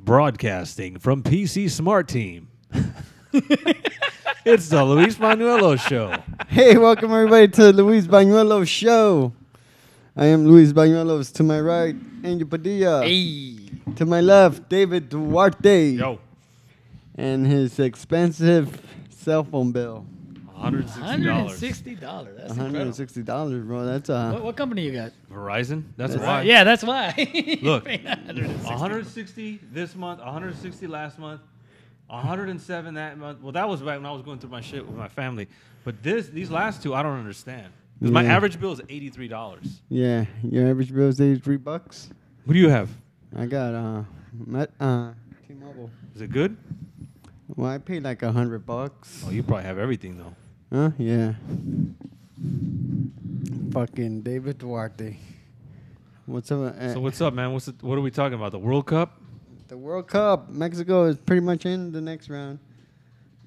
Broadcasting from PC Smart Team. It's the Luis Bañuelos Show. Hey, welcome everybody to the Luis Bañuelos Show. I am Luis Bañuelos. To my right, Angel Padilla. Hey. To my left, David Duarte. Yo. And his expensive cell phone bill. $160. $160. That's incredible. $160, bro. That's a... What company you got? Verizon? That's why. Yeah, that's why. Look, 160. 160 this month, 160 last month, 107 that month. Well, that was back when I was going through my shit with my family. But these last two, I don't understand. Because my average bill is $83. Yeah, your average bill is $83. What do you have? I got T-Mobile. Is it good? Well, I paid like $100. Oh, you probably have everything, though. Huh? Yeah. Fucking David Duarte. What's up? So what's up, man? What are we talking about? The World Cup? The World Cup. Mexico is pretty much in the next round.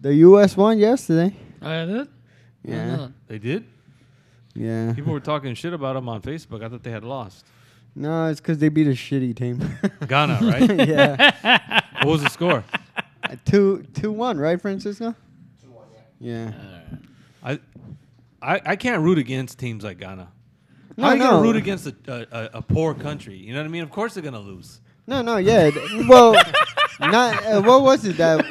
The U.S. won yesterday. Oh, yeah, did? Yeah. They did? Yeah. People were talking shit about them on Facebook. I thought they had lost. No, it's because they beat a shitty team. Ghana, right? Yeah. What was the score? 2-1, right, Francisco? 2-1, Yeah. I can't root against teams like Ghana. No, How are you no. going to root against a poor country? You know what I mean? Of course they're going to lose. No, yeah. Well, not. What was it that?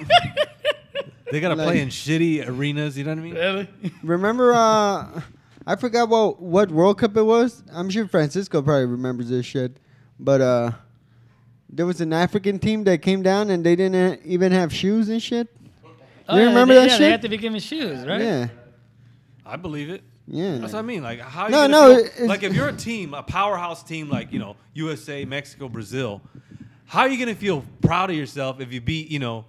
They got to play in shitty arenas. You know what I mean? Really? Remember? I forgot what World Cup it was. I'm sure Francisco probably remembers this shit, but there was an African team that came down and they didn't even have shoes and shit. Oh, You remember that They shit? had to be given shoes, right? Yeah. I believe it. Yeah. That's what I mean. Like, how No, you no, feel, it's- like if you're a team, a powerhouse team like, USA, Mexico, Brazil, how are you going to feel proud of yourself if you beat, Well,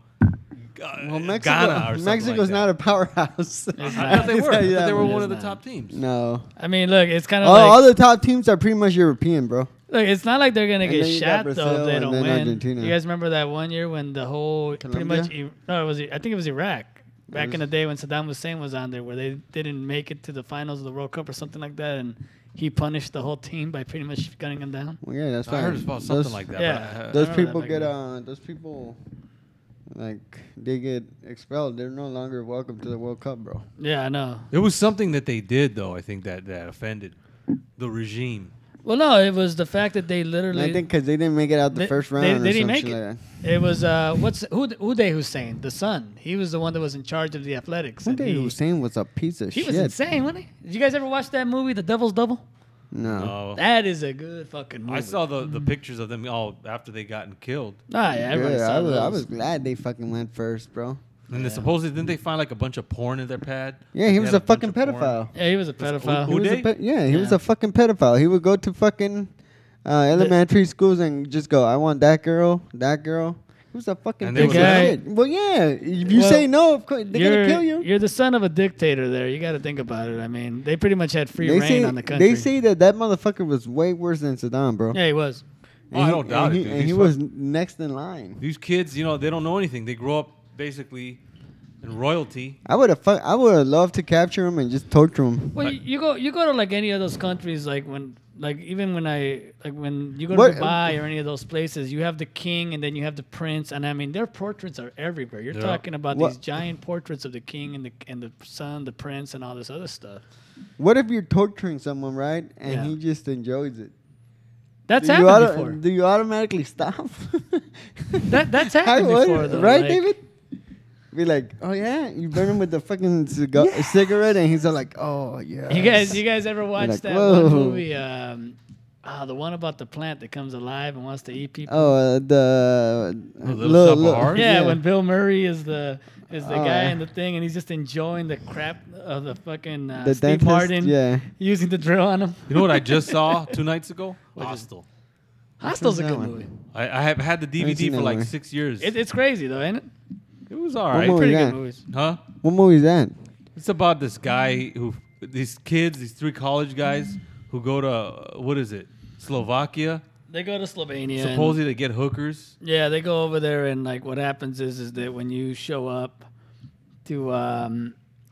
Ghana or something Mexico's like not that? a powerhouse. I thought they were. I thought they were much. one of the It's top teams. No. I mean, look, it's kind of All like... the top teams are pretty much European, bro. Look, it's not like they're going to And get then you got shot, though, Brazil if they and don't then win. Argentina. You guys remember that one year when the whole... Colombia? Pretty much... No, I think it was Iraq. Back in the day when Saddam Hussein was on there, where they didn't make it to the finals of the World Cup or something like that, and he punished the whole team by pretty much gunning them down. Well, yeah, that's I right. heard it's about something like that. Yeah. Those I remember people that get back those people like they get expelled. They're no longer welcome to the World Cup, bro. Yeah, I know. It was something that they did, though, I think, that offended the regime. Well, no, it was the fact that they And literally... I think because they didn't make it out the They- first they- round. they or didn't make something it. like It was Uday Hussein, the son. He was the one that was in charge of the athletics. that. and One day he Hussein was a piece of he shit. was insane, wasn't he? Did you guys ever watch that movie, The Devil's Double? No. Oh. That is a good fucking movie. I saw the pictures of them all after they gotten killed. Ah, yeah, everybody Yeah, saw I those. was glad they fucking went first, bro. And they supposedly, didn't they find like a bunch of porn in their pad? Yeah, he They was had a bunch fucking of porn. pedophile. Yeah, he was a pedophile. He was a Uday? he was Yeah. a fucking pedophile. He would go to fucking elementary schools and just go, I want that girl, that girl. He was a fucking And they piece would of let shit. Well, yeah. If you Well, say no, of course, they're going to kill you. You're the son of a dictator there. You got to think about it. I mean, they pretty much had free They reign say, on the country. they say that motherfucker was way worse than Saddam, bro. Yeah, he was. Oh, I don't doubt it, dude. And These he was next in line. These kids, they don't know anything. They grow up basically in royalty. I would have loved to capture him and just torture him. Well, you go to like any of those countries, when you go What- to Dubai or any of those places, you have the king and then you have the prince, and I mean their portraits are everywhere. You're Yeah. talking about What- these giant portraits of the king and the son, the prince, and all this other stuff. What if you're torturing someone, right? And Yeah. he just enjoys it. That's Do you happened before. Do you automatically stop? That's happened How- before, though. right, like- David? Be like, oh yeah, you burn him with the fucking cigarette, and he's all like, oh yeah. You guys ever watched like, that whoa. one movie? The one about the plant that comes alive and wants to eat people. Oh, the Little Shop of Horrors? Yeah, when Bill Murray is the guy in the thing, and he's just enjoying the crap of the fucking the Steve dentist, Martin yeah. using the drill on him. You know what I just saw 2 nights ago? Hostel. Hostel's a that good one? movie. I have had the haven't seen DVD for that like one. 6 years. It's crazy though, ain't it? It was all What right. movie? Pretty yeah. good movies. Huh? What movie is that? It's about this guy these 3 college guys who go to, what is it? Slovakia. They go to Slovenia. and- Supposedly they get hookers. Yeah, they go over there, and like what happens is that when you show up to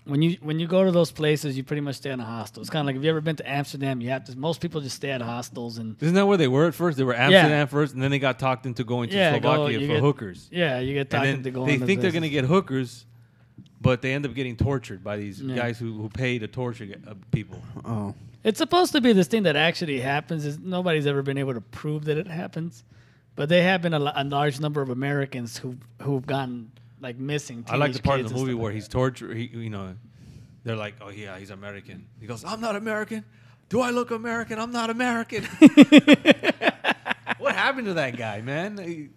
when you go to those places, you pretty much stay in a hostel. It's kind of like if you ever been to Amsterdam, you have to. Most people just stay at hostels and. Isn't that where they were at first? They were Amsterdam first, and then they got talked into going to Slovakia for hookers. Yeah, you get talked into going. They think they're gonna get hookers, but they end up getting tortured by these guys who pay to torture people. Oh. It's supposed to be this thing that actually happens. Is nobody's ever been able to prove that it happens, but there have been a large number of Americans who've gone like missing. I like the part of the movie where he's tortured. They're like, "Oh yeah, he's American." He goes, "I'm not American. Do I look American? I'm not American." What happened to that guy, man? He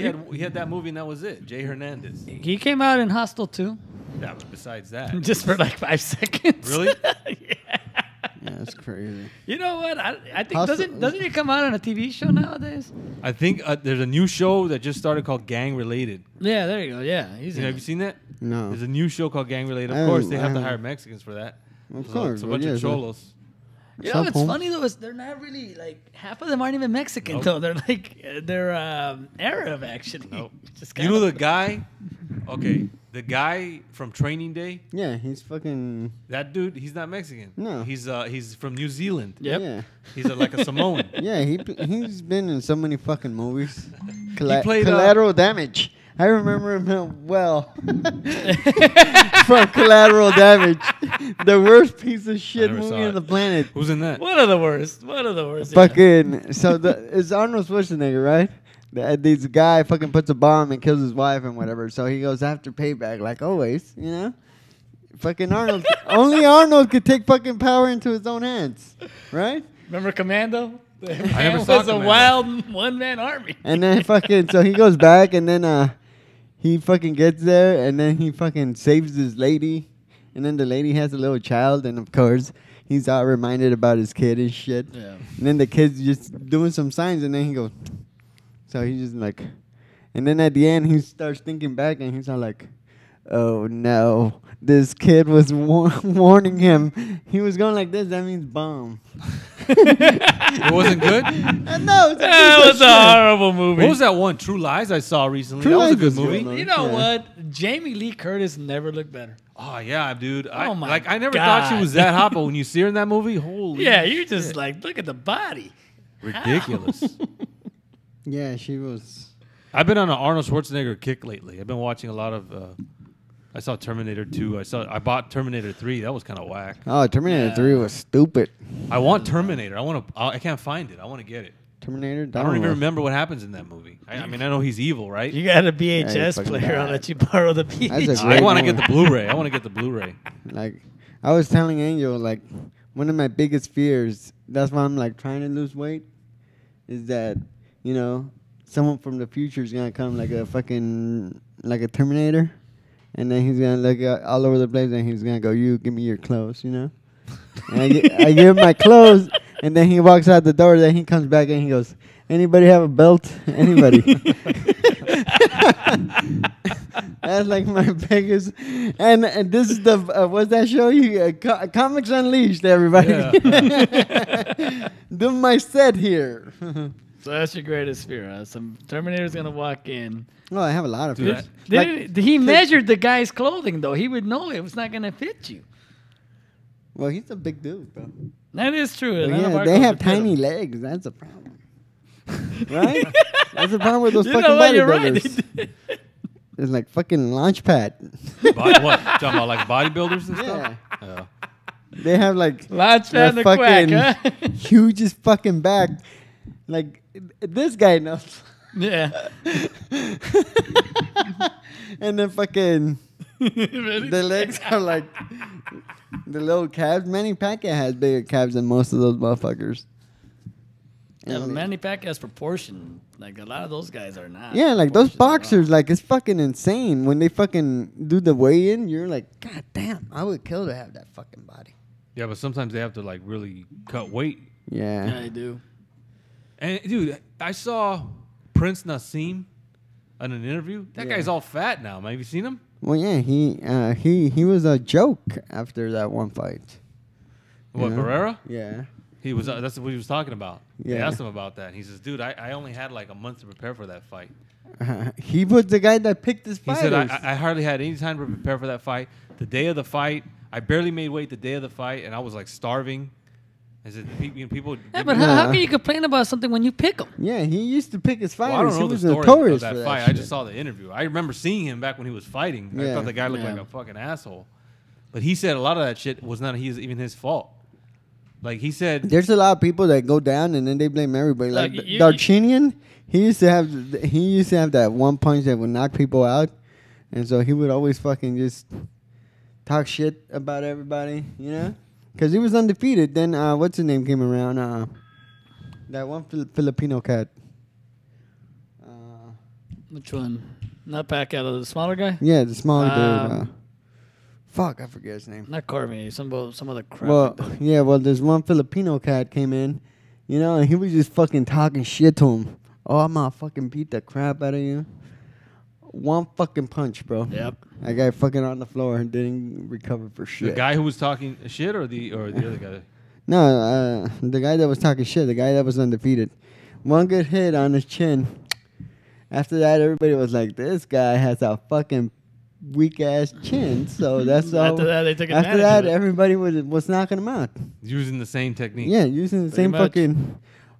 had that movie and that was it. Jay Hernandez. He came out in Hostel too. Yeah, but besides that, just for like 5 seconds. Really? Yeah. Yeah, that's crazy. You know what? I think doesn't he come out on a TV show nowadays? I think there's a new show that just started called Gang Related. Yeah, there you go. Yeah, Have you seen that? No. There's a new show called Gang Related. Of course, they have to hire Mexicans for that. Of course, it's a bunch of cholos. You know, it's funny though. They're not really like half of them aren't even Mexican though. They're like they're Arab actually. Nope. You know the guy? Okay, the guy from Training Day. Yeah, he's fucking. That dude, he's not Mexican. No, he's from New Zealand. Yep. Yeah. He's like a Samoan. Yeah, he's been in so many fucking movies. He played Collateral Damage. I remember him well from Collateral Damage, the worst piece of shit movie on the planet. Who's in that? One of the worst. One of the worst. Fucking so it's Arnold Schwarzenegger, right? This guy fucking puts a bomb and kills his wife and whatever. So he goes after payback, like always, you know. Fucking Arnold. Only Arnold could take fucking power into his own hands, right? Remember Commando? I never saw was a wild one-man army. And then fucking, so he goes back and then he fucking gets there and then he fucking saves this lady. And then the lady has a little child and of course he's all reminded about his kid and shit. Yeah. And then the kid's just doing some signs and then he goes, so he's just like, and then at the end he starts thinking back and he's all like, oh no, this kid was warning him. He was going like this, that means bomb. It wasn't good? No, it was a horrible movie. What was that one, True Lies, I saw recently? That was a good movie. You know what? Jamie Lee Curtis never looked better. Oh, yeah, dude. Oh, my I never God. thought she was that hot, but when you see her in that movie, holy Yeah, you're just like, look at the body. ridiculous. Yeah, she was. I've been on an Arnold Schwarzenegger kick lately. I've been watching a lot of... I saw Terminator 2. I bought Terminator 3. That was kind of whack. Oh, Terminator 3 was stupid. I want Terminator. I can't find it. I want to get it. Terminator? I don't even remember what happens in that movie. I mean, I know he's evil, right? You got a VHS Yeah, player. I'll let you borrow the VHS. I want to get the Blu-ray. I want to get the Blu-ray. Like, I was telling Angel, like, one of my biggest fears, that's why I'm, like, trying to lose weight, is that, you know, someone from the future is going to come like a fucking, like a Terminator. And then he's going to look all over the place and he's going to go, you give me your clothes, you know? And I give him my clothes and then he walks out the door. Then he comes back and he goes, anybody have a belt? Anybody? That's like my biggest. And this is the, what's that show? Comics Unleashed, everybody. Yeah. Do my set here. So that's your greatest fear, huh? Some Terminator's going to walk in. Oh, I have a lot of fears. He measured the guy's clothing, though. He would know it was not going to fit you. Well, he's a big dude, bro. That is true. But yeah, they have tiny legs. That's a problem. Right? That's a problem with those fucking bodybuilders. Right. It's like fucking launch pad. What? Talking about like bodybuilders and stuff? Yeah. They have like launch pad the fucking quack, huh? hugest fucking back. Like this guy knows. Yeah. And then fucking the legs are like the little calves. Manny Pacquiao has bigger calves than most of those motherfuckers. Yeah, but Manny Pacquiao has proportion. Like a lot of those guys are not. Yeah, like those boxers, like it's fucking insane. When they fucking do the weigh-in, you're like, God damn, I would kill to have that fucking body. Yeah, but sometimes they have to like really cut weight. Yeah. Yeah, they do. And dude, I saw Prince Nassim in an interview. That guy's all fat now. Have you seen him? Well, yeah, he was a joke after that one fight. What, You know? Barrera? Yeah. He was. That's what he was talking about. They Yeah. asked him about that. And he says, "Dude, I only had like a month to prepare for that fight." He was the guy that picked his He fighters. said, "I hardly had any time to prepare for that fight. the day of the fight, I barely made weight the day of the fight, and I was like starving. Is it people? Yeah, but how can you complain about something when you pick him? Yeah, he used to pick his fighters. Well, I don't know he the was story notorious of that for that fight. shit. I just saw the interview. I remember seeing him back when he was fighting. I Yeah. thought the guy looked like a fucking asshole. But he said a lot of that shit was not even his fault. Like he said, There's a lot of people that go down and then they blame everybody. Like Like, Darchinian, he used to have that one punch that would knock people out, and so he would always fucking just talk shit about everybody, you know, because he was undefeated. Then what's his name came around? That one Filipino cat. Which one? Not Pacquiao, the smaller guy? Yeah, the smaller dude. Fuck, I forget his name. Not Cormier, some other crap. Well, like that. yeah, well, there's one Filipino cat came in, you know, and he was just fucking talking shit to him. Oh, I'm gonna fucking beat the crap out of you. One fucking punch, bro. Yep. That guy fucking on the floor and didn't recover for shit. the guy who was talking shit or the other guy. No, the guy that was talking shit, the guy that was undefeated. One good hit on his chin. After that, everybody was like, this guy has a fucking weak ass chin. So that's all. After that, they took After advantage that, of it. everybody was knocking him out. Using the same technique. Yeah, using the Pretty same much. fucking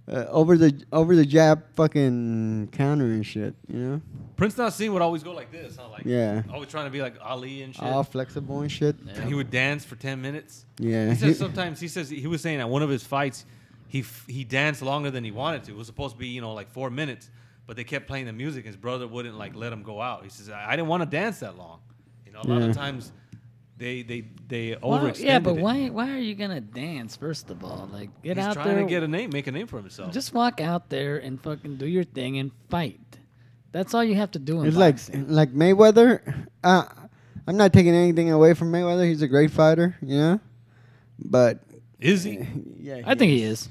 over the jab fucking counter and shit. You know, Prince Nassim would always go like this, huh? Like Yeah. always trying to be like Ali and shit. all flexible and shit. And he would dance for 10 minutes. Yeah, He says sometimes he was saying at one of his fights he danced longer than he wanted to. It was supposed to be, like 4 minutes, but they kept playing the music. His brother wouldn't like let him go out. He says, I didn't want to dance that long. A lot of times they overextended. Yeah, but it. why are you gonna dance? First of all, like get He's out trying there, to get make a name for himself. just walk out there and fucking do your thing and fight. That's all you have to do in It's boxing. like Mayweather. I'm not taking anything away from Mayweather. He's a great fighter, you know. But Is he? yeah, I think he is.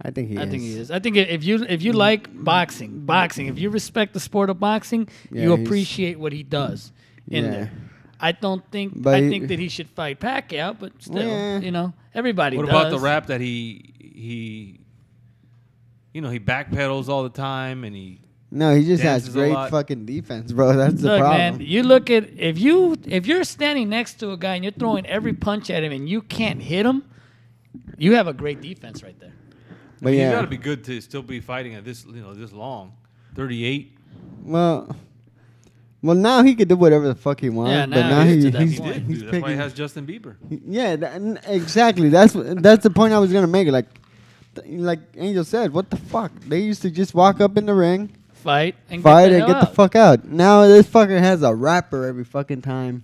I think he is. I think he is. I think if you like boxing, if you respect the sport of boxing, Yeah, you he's- appreciate what he does in Yeah. there. I don't think. But I he- think that he should fight Pacquiao, but still, Yeah. everybody. What does. about the rap that he backpedals all the time and he No, he just has Dances a great lot. fucking defense, bro. That's the Look, problem. man, you look at if you're standing next to a guy and you're throwing every punch at him and you can't hit him, you have a great defense right there. But you yeah, got to be good to still be fighting at this this long. 38. well, now he could do whatever the fuck he wants. Yeah, but now now he is he, to that he's, point. he's That's why he picking. has Justin Bieber. Yeah, exactly. That's the point I was gonna make. Like Angel said, what the fuck? They used to just walk up in the ring, Fight and fight, get the and get hell the out. fuck out. Now this fucker has a rapper every fucking time.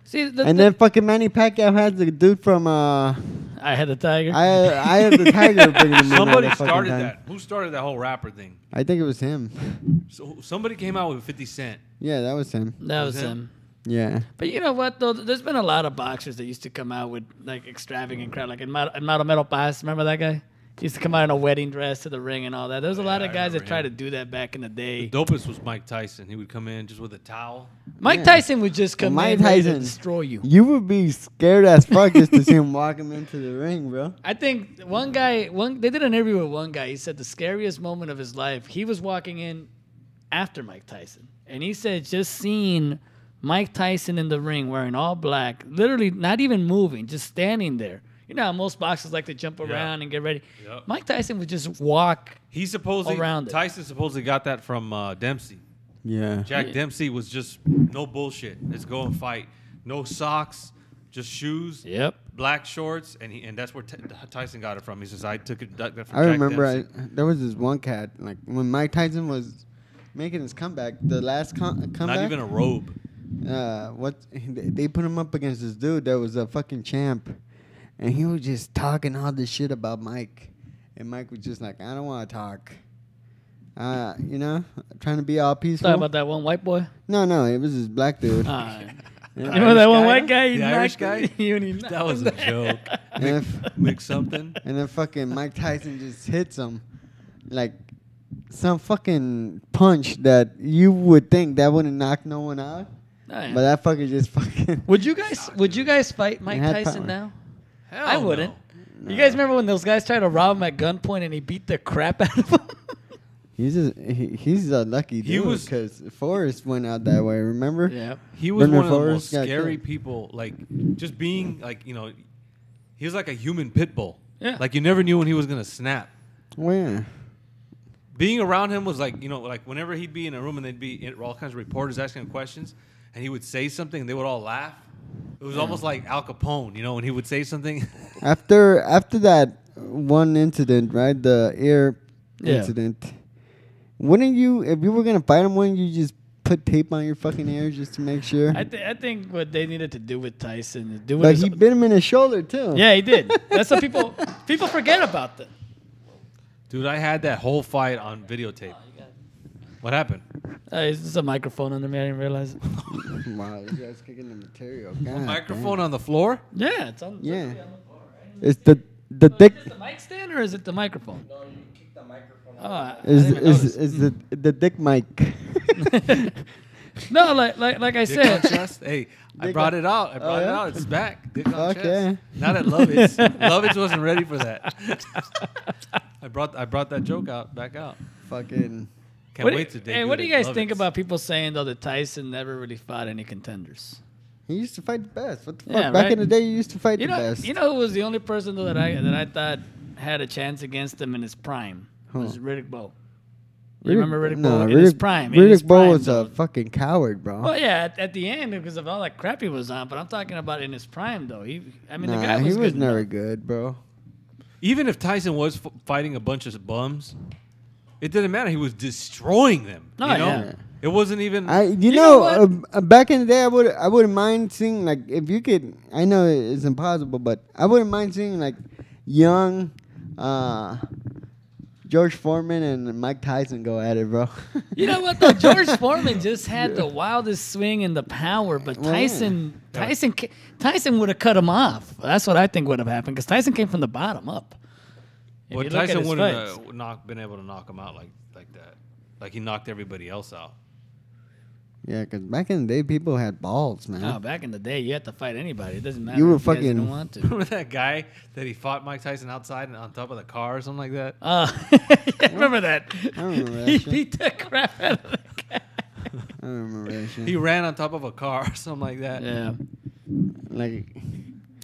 See, And then fucking Manny Pacquiao has the dude from I had the tiger. I have the Tiger bringing him in all Somebody the fucking started time. that. Who started that whole rapper thing? I think it was him. So somebody came out with 50 Cent. Yeah, that was him. that was Was him? him. Yeah. But you know what though? There's been a lot of boxers that used to come out with like extravagant crap, like in Metal Paz. Remember that guy? He used to come out in a wedding dress to the ring and all that. There's a lot Yeah, of I guys that remember tried to him. do that back in the day. The dopest was Mike Tyson. He would come in just with a towel. Mike Yeah. Tyson would just come Mike in ready to Tyson. destroy you. You would be scared as fuck just to see him walk him into the ring, bro. I think they did an interview with one guy. He said the scariest moment of his life, he was walking in after Mike Tyson. And he said just seeing Mike Tyson in the ring wearing all black, literally not even moving, just standing there. You know how most boxers like to jump around and get ready. Yep. Mike Tyson would just walk. Around it. Tyson supposedly got that from Dempsey. Yeah. Jack Dempsey was just no bullshit. Let's go and fight. No socks, just shoes, Yep. black shorts, and that's where Tyson got it from. He says, I took it from I Jack remember Dempsey. there was this one cat, like when Mike Tyson was making his comeback, the last comeback. Not even a robe. They put him up against this dude that was a fucking champ, and he was just talking all this shit about Mike, and Mike was just like, I don't want to talk. Trying to be all peaceful. Talking about that one white boy. No, it was this black dude. You know that one guy? white guy? He The Irish knocked- guy? he That was a joke. And if, Mix something. and then fucking Mike Tyson just hits him like some fucking punch that you would think that wouldn't knock no one out, Oh, yeah. but that fucker just fucking. Would you guys fight Mike had Tyson power. now? Hell I wouldn't. no. You guys remember when those guys tried to rob him at gunpoint and he beat the crap out of him? He's a lucky dude because Forrest went out that way. Remember? Yeah. He was Bernard one of the Forrest most got scary killed. people. Like just being like he was like a human pit bull. Yeah. Like you never knew when he was gonna snap. Oh yeah. Being around him was like like whenever he'd be in a room and they'd be all kinds of reporters asking him questions, and he would say something and they would all laugh. It was almost like Al Capone, when he would say something. After that one incident, right? The ear incident. Wouldn't you, if you were gonna fight him, wouldn't you just put tape on your fucking ears just to make sure? I think what they needed to do with Tyson is do. But he bit him in the shoulder too. Yeah, he did. That's what people forget about that. Dude, I had that whole fight on videotape. What happened? Is this a microphone under me? I didn't realize it. Wow, you guys kicking the material. A microphone on the floor? Yeah, it's on. Yeah. On the floor, right? It's the dick. Is it the mic stand or is it the microphone? No, you kick the microphone. Oh, Is the dick mic? No, like I Dick said. on chest? Hey, I brought it out. I brought it yeah? out. It's back. Dick on Fuck chest. yeah. Not at Lovitz. Lovitz wasn't ready for that. I brought that joke back out. Fucking. Can't wait to debut. Hey, what do you guys think Lovitz. about people saying though that Tyson never really fought any contenders? He used to fight the best. What the fuck? Yeah, Back right? in the day, you used to fight You the know, best. who was the only person though that I thought had a chance against him in his prime was Riddick Bowe. You remember Riddick Bowe in his prime? In his Riddick Bowe prime, was though. a fucking coward, bro. Well, yeah, at the end because of all that crap he was on. But I'm talking about in his prime, though. The guy Nah, was he was good never enough. good, bro. Even if Tyson was fighting a bunch of bums, it didn't matter. He was destroying them. Oh, you know? yeah. It wasn't even. You know know back in the day, I wouldn't mind seeing like if you could. I know it's impossible, but I wouldn't mind seeing like young George Foreman and Mike Tyson go at it, bro. You know what though? George Foreman just had the wildest swing and the power, but Well, yeah. Tyson would have cut him off. That's what I think would have happened because Tyson came from the bottom up. If But you look at Tyson his wouldn't fights. have been able to knock him out like that. Like he knocked everybody else out. Yeah, because back in the day, people had balls, man. No, back in the day, you had to fight anybody. It doesn't matter. You were if guys fucking- didn't want to. Remember that guy that he fought Mike Tyson outside and on top of the car or something like that? I remember that. I remember that He shit. beat the crap out of the guy. I don't remember that shit. He ran on top of a car or something like that. Yeah, like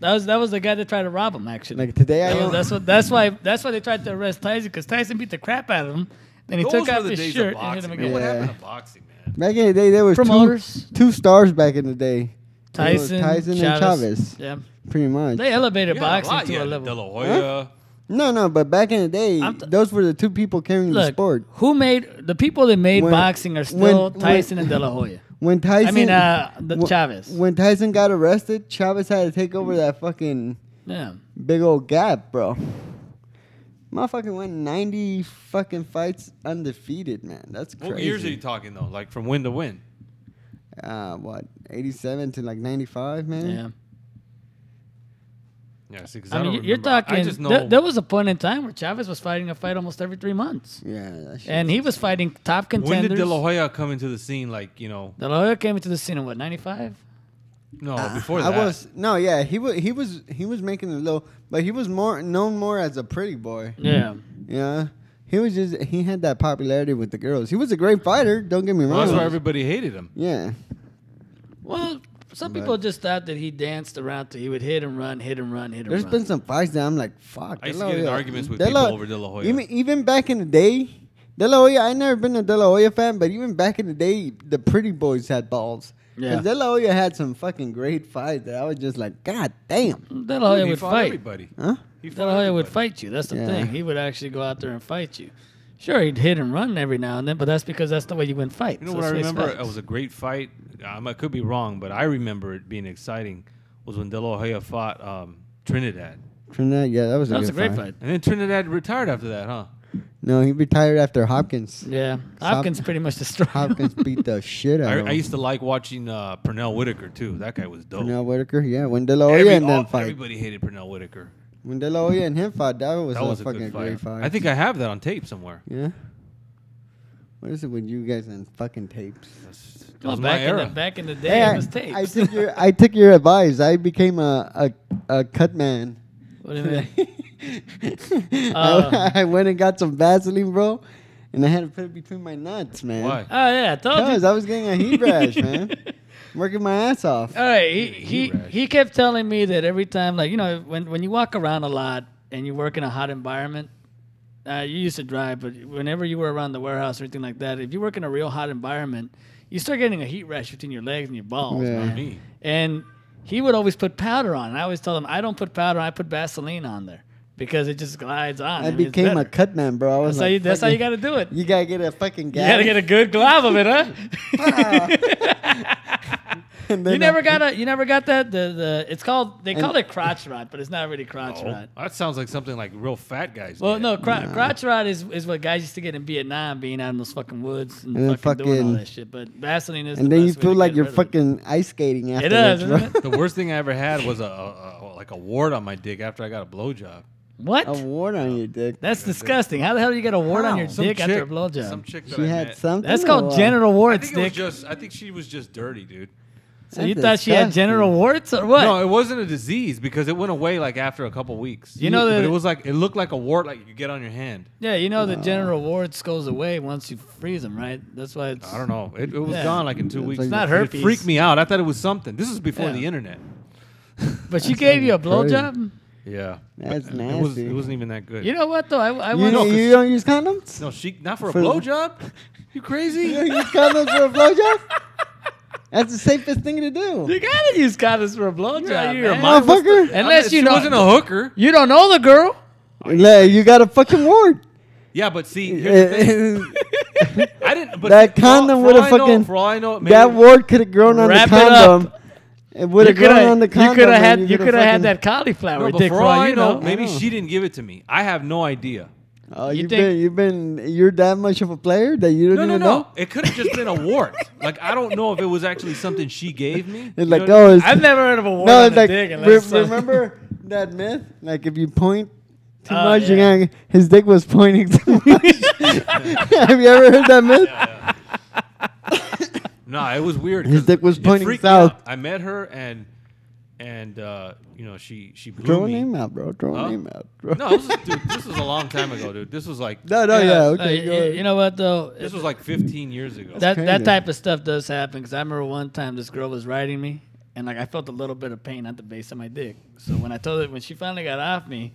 that was the guy that tried to rob him. Actually, like today, I don't. that's why they tried to arrest Tyson because Tyson beat the crap out of him. Then he Those took were off the his days shirt of and hit him boxing. again. Man. What Yeah. happened to boxing, man? Back in the day, there was Promoters. two stars back in the day. Tyson, and Chavez, Yeah, pretty much. they elevated You had a boxing lot. to You a had level. De La Hoya. No, but back in the day, those were the two people carrying the Look, sport. who made the people that made When- boxing are still when- Tyson and De La Hoya. When Tyson, I mean, when- Chavez. When Tyson got arrested, Chavez had to take over that fucking Yeah. big old gap, bro. Motherfucking went 90 fucking fights undefeated, man. That's crazy. What years are you talking though? Like from win to win? What, 87 to like 95, man? Yeah. Yeah, see, 'cause I I mean, don't you're remember. talking. I just know. There was a point in time where Chavez was fighting a fight almost every 3 months, Yeah, that shit. and he was fighting top contenders. when did De La Hoya come into the scene? Like De La Hoya came into the scene in what 95? no, before that. He was making a little, but he was known more as a pretty boy. Yeah. Yeah. He had that popularity with the girls. He was a great fighter, don't get me Well, wrong. that's why everybody hated him. Yeah. Well, some But- people just thought that he danced around. He would hit and run, hit and run, hit and There's run. been some fights that I'm like, fuck. I used De to La get in Hoya- arguments with De people La- over De La Hoya. Even back in the day, De La Hoya, I never been a De La Hoya fan, but even back in the day, the pretty boys had balls. Yeah. De La Hoya had some fucking great fights that I was just like, God damn. De La Hoya he would fought fight. everybody. Huh? He De fought La Hoya would everybody. fight you. That's the Yeah. thing. He would actually go out there and fight you. Sure, he'd hit and run every now and then, but that's because that's the way you win fights. You know So what I let's face remember? facts. It was a great fight. I could be wrong, but I remember it being exciting. Was when De La Hoya fought Trinidad, Trinidad, yeah, that was a That was a good great fight. and then Trinidad retired after that, huh? No, he retired after Hopkins. Yeah, Hopkins pretty much destroyed him. Hopkins beat the shit out of him. I used to like watching Pernell Whitaker too. That guy was dope. Pernell Whitaker, yeah. When De La Hoya and them fight. Everybody hated Pernell Whitaker. When De La Hoya and him fought, that was That a was a fucking good great fight. fight. I think I have that on tape somewhere. Yeah. What is it with you guys and fucking tapes? That was my era. Back in the day, Hey, it was tapes. I took your advice. I became a cut man. What do you mean? I went and got some Vaseline, bro, and I had to put it between my nuts, man. Why? Oh yeah, I told you. Because I was getting a heat rash, man. Working my ass off. All right, Heat rash. he kept telling me that every time, like, you know, when you walk around a lot and you work in a hot environment, you used to drive, but whenever you were around the warehouse or anything like that, if you work in a real hot environment, you start getting a heat rash between your legs and your balls, Yeah. man. Me. And he would always put powder on. And I always tell him, I don't put powder on, I put Vaseline on there because it just glides on. I and it's became a better. cut man, bro. I was That's how you got to do it. You gotta get a fucking You gas. got to get a good glob of it, huh? And then You never got that it's called they call it crotch rot, but it's not really crotch rot. That sounds like something like real fat guys. Well, get. no, crotch rot is what guys used to get in Vietnam, being out in those fucking woods and, And then fucking doing all fucking- that shit. But Vaseline is. And the then you best way feel to like get you're rid of it. fucking ice skating after It does, bro. isn't it? The worst thing I ever had was a wart on my dick after I got a blowjob. What? A wart on your dick. That's disgusting. How the hell do you get a wart on your How? dick after a blowjob? Some chick that She I had met. something. That's or called what? genital I warts, think it was dick. just. I think she was just dirty, dude. So you That's thought she had disgusting. genital warts or what? No, it wasn't a disease because it went away like after a couple weeks. You know but that- it was like it looked like a wart, like you get on your hand. Yeah, you know the genital warts goes away once you freeze them, right? That's why it's. I don't know. It was Yeah. gone like in 2 weeks. like- It's not It herpes. freaked me out. I thought it was something. This was before Yeah. the internet. But she gave you a crazy. blowjob. Yeah, That's It nasty. wasn't even that good. You know what though? I You, want don't- you don't use condoms? No, she not for a For- blowjob. You crazy? You don't use condoms for a blowjob? That's the safest thing to do. You gotta use condoms for a blowjob, You're a man. mind- what's the- Motherfucker. Unless she you know wasn't a hooker. You don't know the girl. You got a fucking wart. Yeah, but see, here's the thing. I didn't. But That for all- condom for would all have I know- fucking. For all I know, maybe, That wart could have grown on the Wrap it condom. up. It would You have could grown on the condom. have. You could have and had. You coulda could have had fucking- that cauliflower No, but dick for for all all I you know, know. maybe I know. she didn't give it to me. I have no idea. Oh, You you're that much of a player that you don't No, even no, no. know? It could have just been a wart. Like I don't know if it was actually something she gave me. It's You like, know what I oh, mean? it's, I've never heard of a wart no, on it's the like, dick unless remember that myth? Like if you point too Oh, much, yeah. you're gonna, his dick was pointing too much. Have you ever heard that myth? No, it was weird. His 'cause dick was it pointing freaked me south. out. I met her and you know she blew Throw a me. name out, bro. Throw Huh? a name out. Bro. No, this was a long time ago, dude. This was like no, yeah, okay. go ahead. You know what though? this was like 15 years ago. That crazy. type of stuff does happen because I remember one time this girl was riding me and like I felt a little bit of pain at the base of my dick. So when I told her when she finally got off me,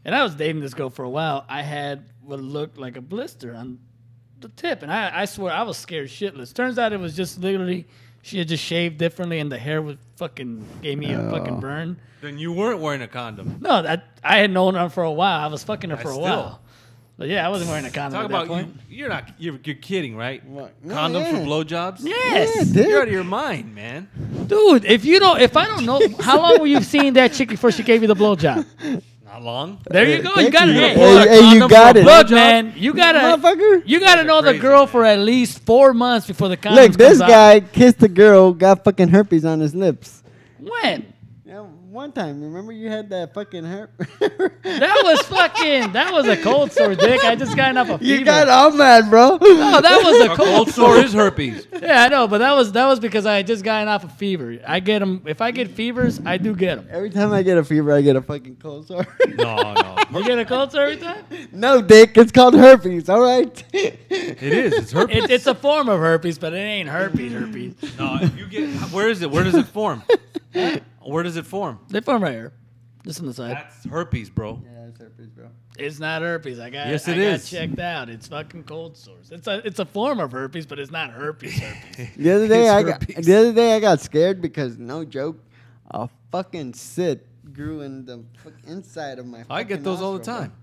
and I was dating this girl for a while, I had what looked like a blister on the tip, and I swear I was scared shitless. Turns out it was just literally she had just shaved differently and the hair was fucking gave me a fucking burn. Then you weren't wearing a condom. No, I had known her for a while. I was fucking her for a still. while. But yeah, I wasn't wearing a condom Talk at that about you. point. You're kidding, right? What? No, Condoms for yeah. blowjobs. Yes. Yeah, dude. You're out of your mind, man. Dude, if I don't know, how long were you seeing that chick before she gave you the blowjob? Not long. There you go. You got it. Hey, Hey, Pull a hey, you condom got for a it. look, blowjob. man, you gotta Motherfucker. know the crazy, girl man. for at least 4 months before the condom Look, comes this out. guy kissed a girl, got fucking herpes on his lips. When? Yeah, one time. Remember you had that fucking herp? That was a cold sore, dick. I just got off a fever. You got all mad, bro. No, that was a A cold cold sore is herpes. Yeah, I know, but that was because I had just gotten off a fever. I get them. If I get fevers, I do get them. Every time I get a fever, I get a fucking cold sore. No. You get a cold sore every time? No, dick. It's called herpes. All right. It is. It's herpes. It's a form of herpes, but it ain't herpes. No, if you get. Where is it? Where does it form? Where does it form? They form right here, just on the side. That's herpes, bro. Yeah, it's herpes, bro. It's not herpes. I got Yes, I it got is. checked out. It's fucking cold sores. It's a form of herpes, but it's not herpes. The other day, It's herpes. I got scared because no joke, a fucking cyst grew in the inside of my. I get fucking those all the nostril, time. bro.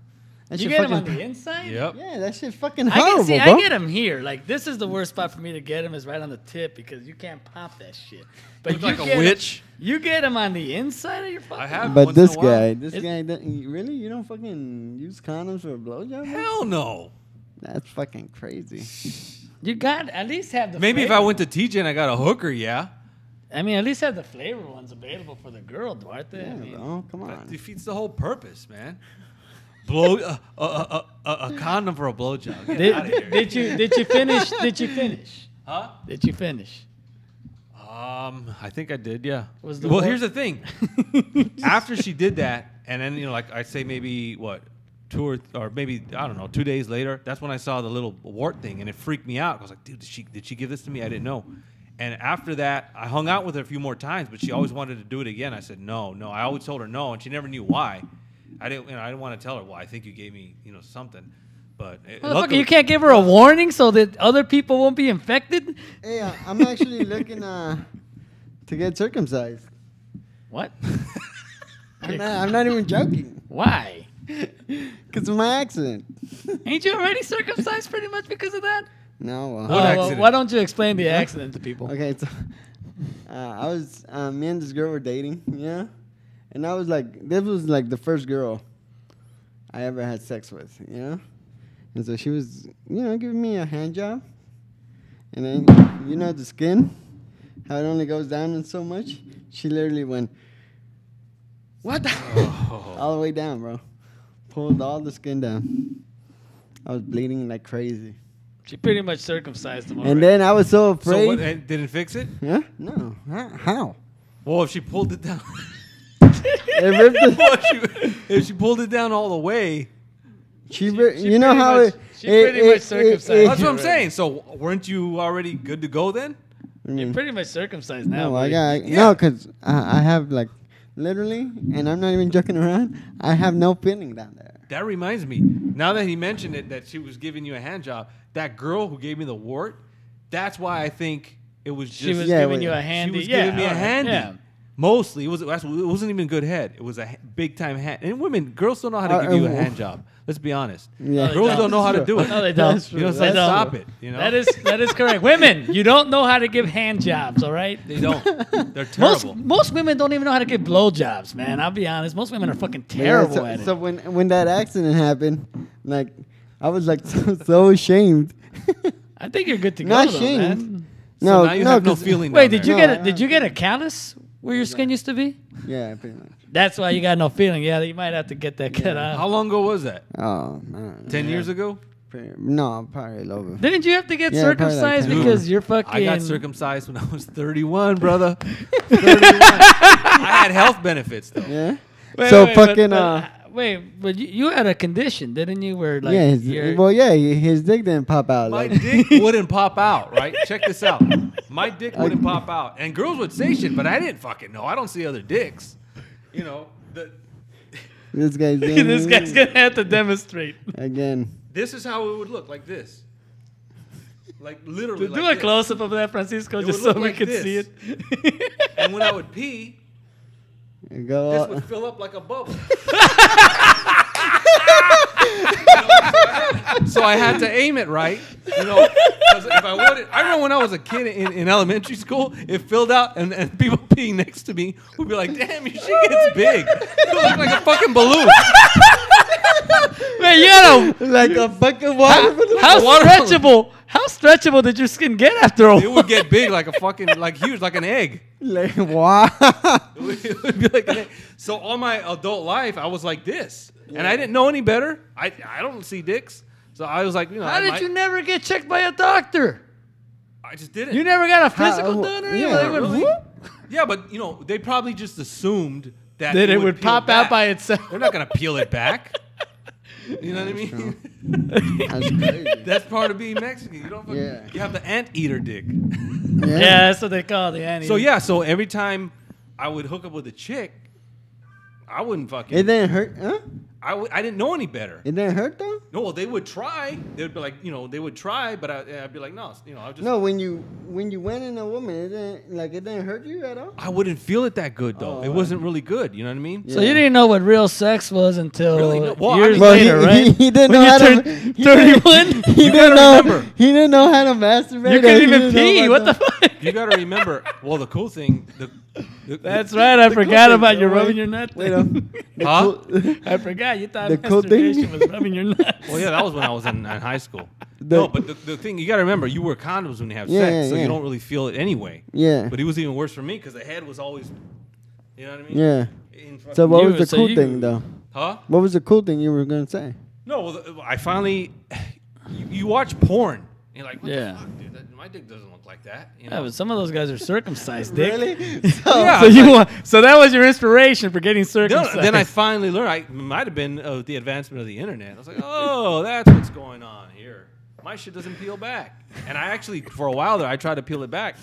That You shit get them on fucking- the inside. Yep. Yeah, that shit fucking I horrible, get, bro. I get them here. Like this is the worst spot for me to get them is right on the tip because you can't pop that shit. But Look you like a get 'em- witch. You get them on the inside of your fucking. I have. But once in a this while. guy, really, you don't fucking use condoms for a blowjob? bro? Hell no. That's fucking crazy. You got at least have the. Maybe if flavor. I went to TJ and I got a hooker, yeah. I mean, at least have the flavor ones available for the girl, Duarte. Yeah, I mean, bro, come That on. defeats the whole purpose, man. Blow a condom for a blowjob. Get outta here. did you finish? Did you finish? Huh? Did you finish? I think I did, yeah. Was the Well, war- here's the thing. After she did that, and then like I say maybe what, or maybe I don't know 2 days later. That's when I saw the little wart thing, and it freaked me out. I was like, dude, did she give this to me? I didn't know. And after that, I hung out with her a few more times, but she always wanted to do it again. I said no. I always told her no, and she never knew why. I didn't want to tell her. Well, I think you gave me something, but luckily, you can't give her a warning so that other people won't be infected. Hey, I'm actually looking to get circumcised. What? I'm not even joking. Why? Because of my accident. Ain't you already circumcised pretty much because of that? No. Well, why don't you explain the accident to people? Okay, so I was me and this girl were dating, yeah, and I was like, this was like the first girl I ever had sex with, yeah, and so she was, giving me a hand job, and then the skin, how it only goes down in so much. She literally went, what? All the way down, bro. Pulled all the skin down. I was bleeding like crazy. She pretty much circumcised him already. And then I was so afraid. So what, and didn't fix it? Huh? No. How? Well, if she pulled it down, if she pulled it down all the way, you know how it. She pretty much circumcised. That's what I'm saying. So weren't you already good to go then? You're pretty much circumcised now. No, no, because I have like literally, and I'm not even joking around. I have no feeling down there. That reminds me. Now that he mentioned it, that she was giving you a hand job. That girl who gave me the wart. That's why I think it was just. She was giving you a handy. She was giving me a handy. Yeah. Mostly, it wasn't even good head. It was a big time hand. And girls don't know how to give you a hand job. Let's be honest. Yeah. Girls don't know how to do it. No, they don't. Stop it. That is correct. Women, you don't know how to give hand jobs. All right. They don't. They're terrible. Most women don't even know how to give blow jobs, man. I'll be honest. Most women are fucking terrible at it. So when that accident happened, like I was like so ashamed. I think you're good to go. Not though, ashamed. man. No, So now you have no feeling. Wait, down did you there. did you get a callus where your skin used to be? Yeah, pretty much. That's why you got no feeling. Yeah, you might have to get that cut out. How long ago was that? Oh man. 10 years ago? No, probably a little bit. Didn't you have to get Yeah, probably like circumcised 10. because you're fucking? I got circumcised when I was 31, brother. 31. I had health benefits though. Yeah. But you had a condition, didn't you? Where like his dick didn't pop out. My dick wouldn't pop out, right? Check this out. My dick wouldn't pop out. And girls would say shit, but I didn't fucking know. I don't see other dicks. This guy's this guy's gonna have to demonstrate again. This is how it would look, like this. Like literally. Do a close up of that, Francisco, just so we can see it. And when I would pee, this would fill up like a bubble. So I had to aim it right, because if I wouldn't, I remember when I was a kid in elementary school, it filled out, and people peeing next to me would be like, "Damn, your shit gets big. You look like a fucking balloon." Man, you had like a fucking water balloon. How stretchable did your skin get after a while? It would get big like a fucking huge, like an egg. Like, wow. It would be like an egg. So all my adult life, I was like this, and I didn't know any better. I don't see dicks, so I was like, How did you never get checked by a doctor? I just didn't. You never got a physical done or anything? Yeah, They went, really? whoop. Yeah, but they probably just assumed that Then it would peel pop back. out by itself. They're not gonna peel it back. You know what I mean? That's crazy. That's part of being Mexican. You don't. Yeah. You have the anteater dick. Yeah, that's what they call the anti. So every time I would hook up with a chick, I wouldn't fucking. It didn't hurt, huh? I didn't know any better. It didn't hurt though. No, well, they would try. They would be like, they would try, but I'd be like, no, I just. No, when you went in a woman, it didn't hurt you at all. I wouldn't feel it that good though. Oh, it wasn't really good. You know what I mean? Yeah. So you didn't know what real sex was until Really? No. Well, years I mean, later, right? He didn't When know you how turned to. 31? He You didn't gotta know. remember. He didn't know how to masturbate. You couldn't He even didn't know pee. about What the that. fuck? You got to remember. Well, the cool thing. That's right. I forgot thing, about you though, rubbing right? your nut. Wait thing. Huh? I forgot. You thought The cool thing? masturbation was rubbing your nuts. Well, yeah, that was when I was in high school. No, but the thing you got to remember, you wear condoms when you have Yeah, sex, yeah, so yeah. you don't really feel it anyway. Yeah. But it was even worse for me because the head was always, you know what I mean? Yeah. In fucking- So what You- was the so cool you- thing though? Huh? What was the cool thing you were gonna say? No, well, I finally, you watch porn. And you're like, what Yeah. the fuck, dude? my dick doesn't look like that. You Yeah, know? but some of those guys are circumcised, Dick. Really? Yeah, So that was your inspiration for getting circumcised. then I finally learned. It might have been the advancement of the internet. I was like, oh, that's what's going on here. My shit doesn't peel back. And I actually, for a while there, I tried to peel it back.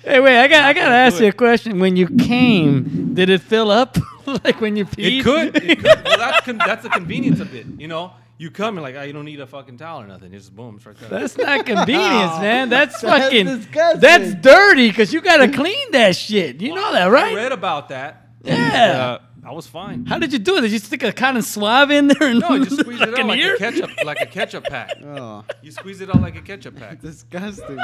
Hey, wait, I got to ask you a question. When you came, did it fill up like when you peed? It could. Well, that's the convenience of it. You know, you come and like, oh, you don't need a fucking towel or nothing. Just boom, it's right there. That's not convenience, man. That's fucking. disgusting. That's dirty because you got to clean that shit. You know that, I right? read about that. Yeah. I was fine. How did you do it? Did you stick a cotton swab in there? And No, you just squeeze it out an like ear? a ketchup pack. Oh, You squeeze it out like a ketchup pack. disgusting.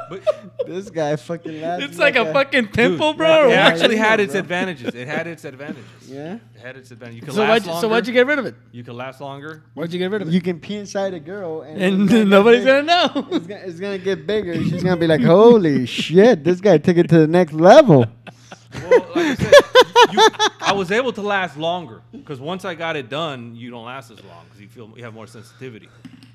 But This guy fucking laughs. It's like a fucking pimple, bro. or it what? actually Yeah, had its bro. advantages. It had its advantages. Yeah. It had its advantages. You can So last longer. so why'd you get rid of it? You can last longer. Why'd you get rid of it? You can pee inside a girl, and And nobody's gonna know. It's gonna get bigger. She's gonna be like, "Holy shit! This guy took it to the next level." Well, like I said, I was able to last longer because once I got it done, you don't last as long because you have more sensitivity.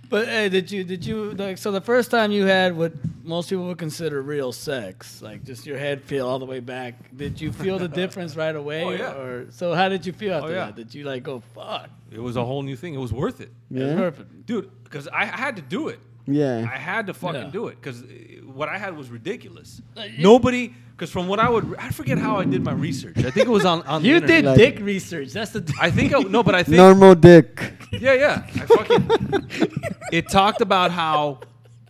But hey, did you like? So the first time you had what most people would consider real sex, like just your head feel all the way back, did you feel the difference right away? Oh, yeah. Or so how did you feel after yeah. that? Did you like go fuck? It was a whole new thing. It was worth it, Yeah. Perfect. dude. Because I had to do it. Yeah. I had to fucking Yeah. do it because what I had was ridiculous. You- Nobody, because from what I forget how I did my research. I think it was on the You internet. did Like- dick research. That's the. I think no, but I think Normal dick. yeah. I fucking it talked about how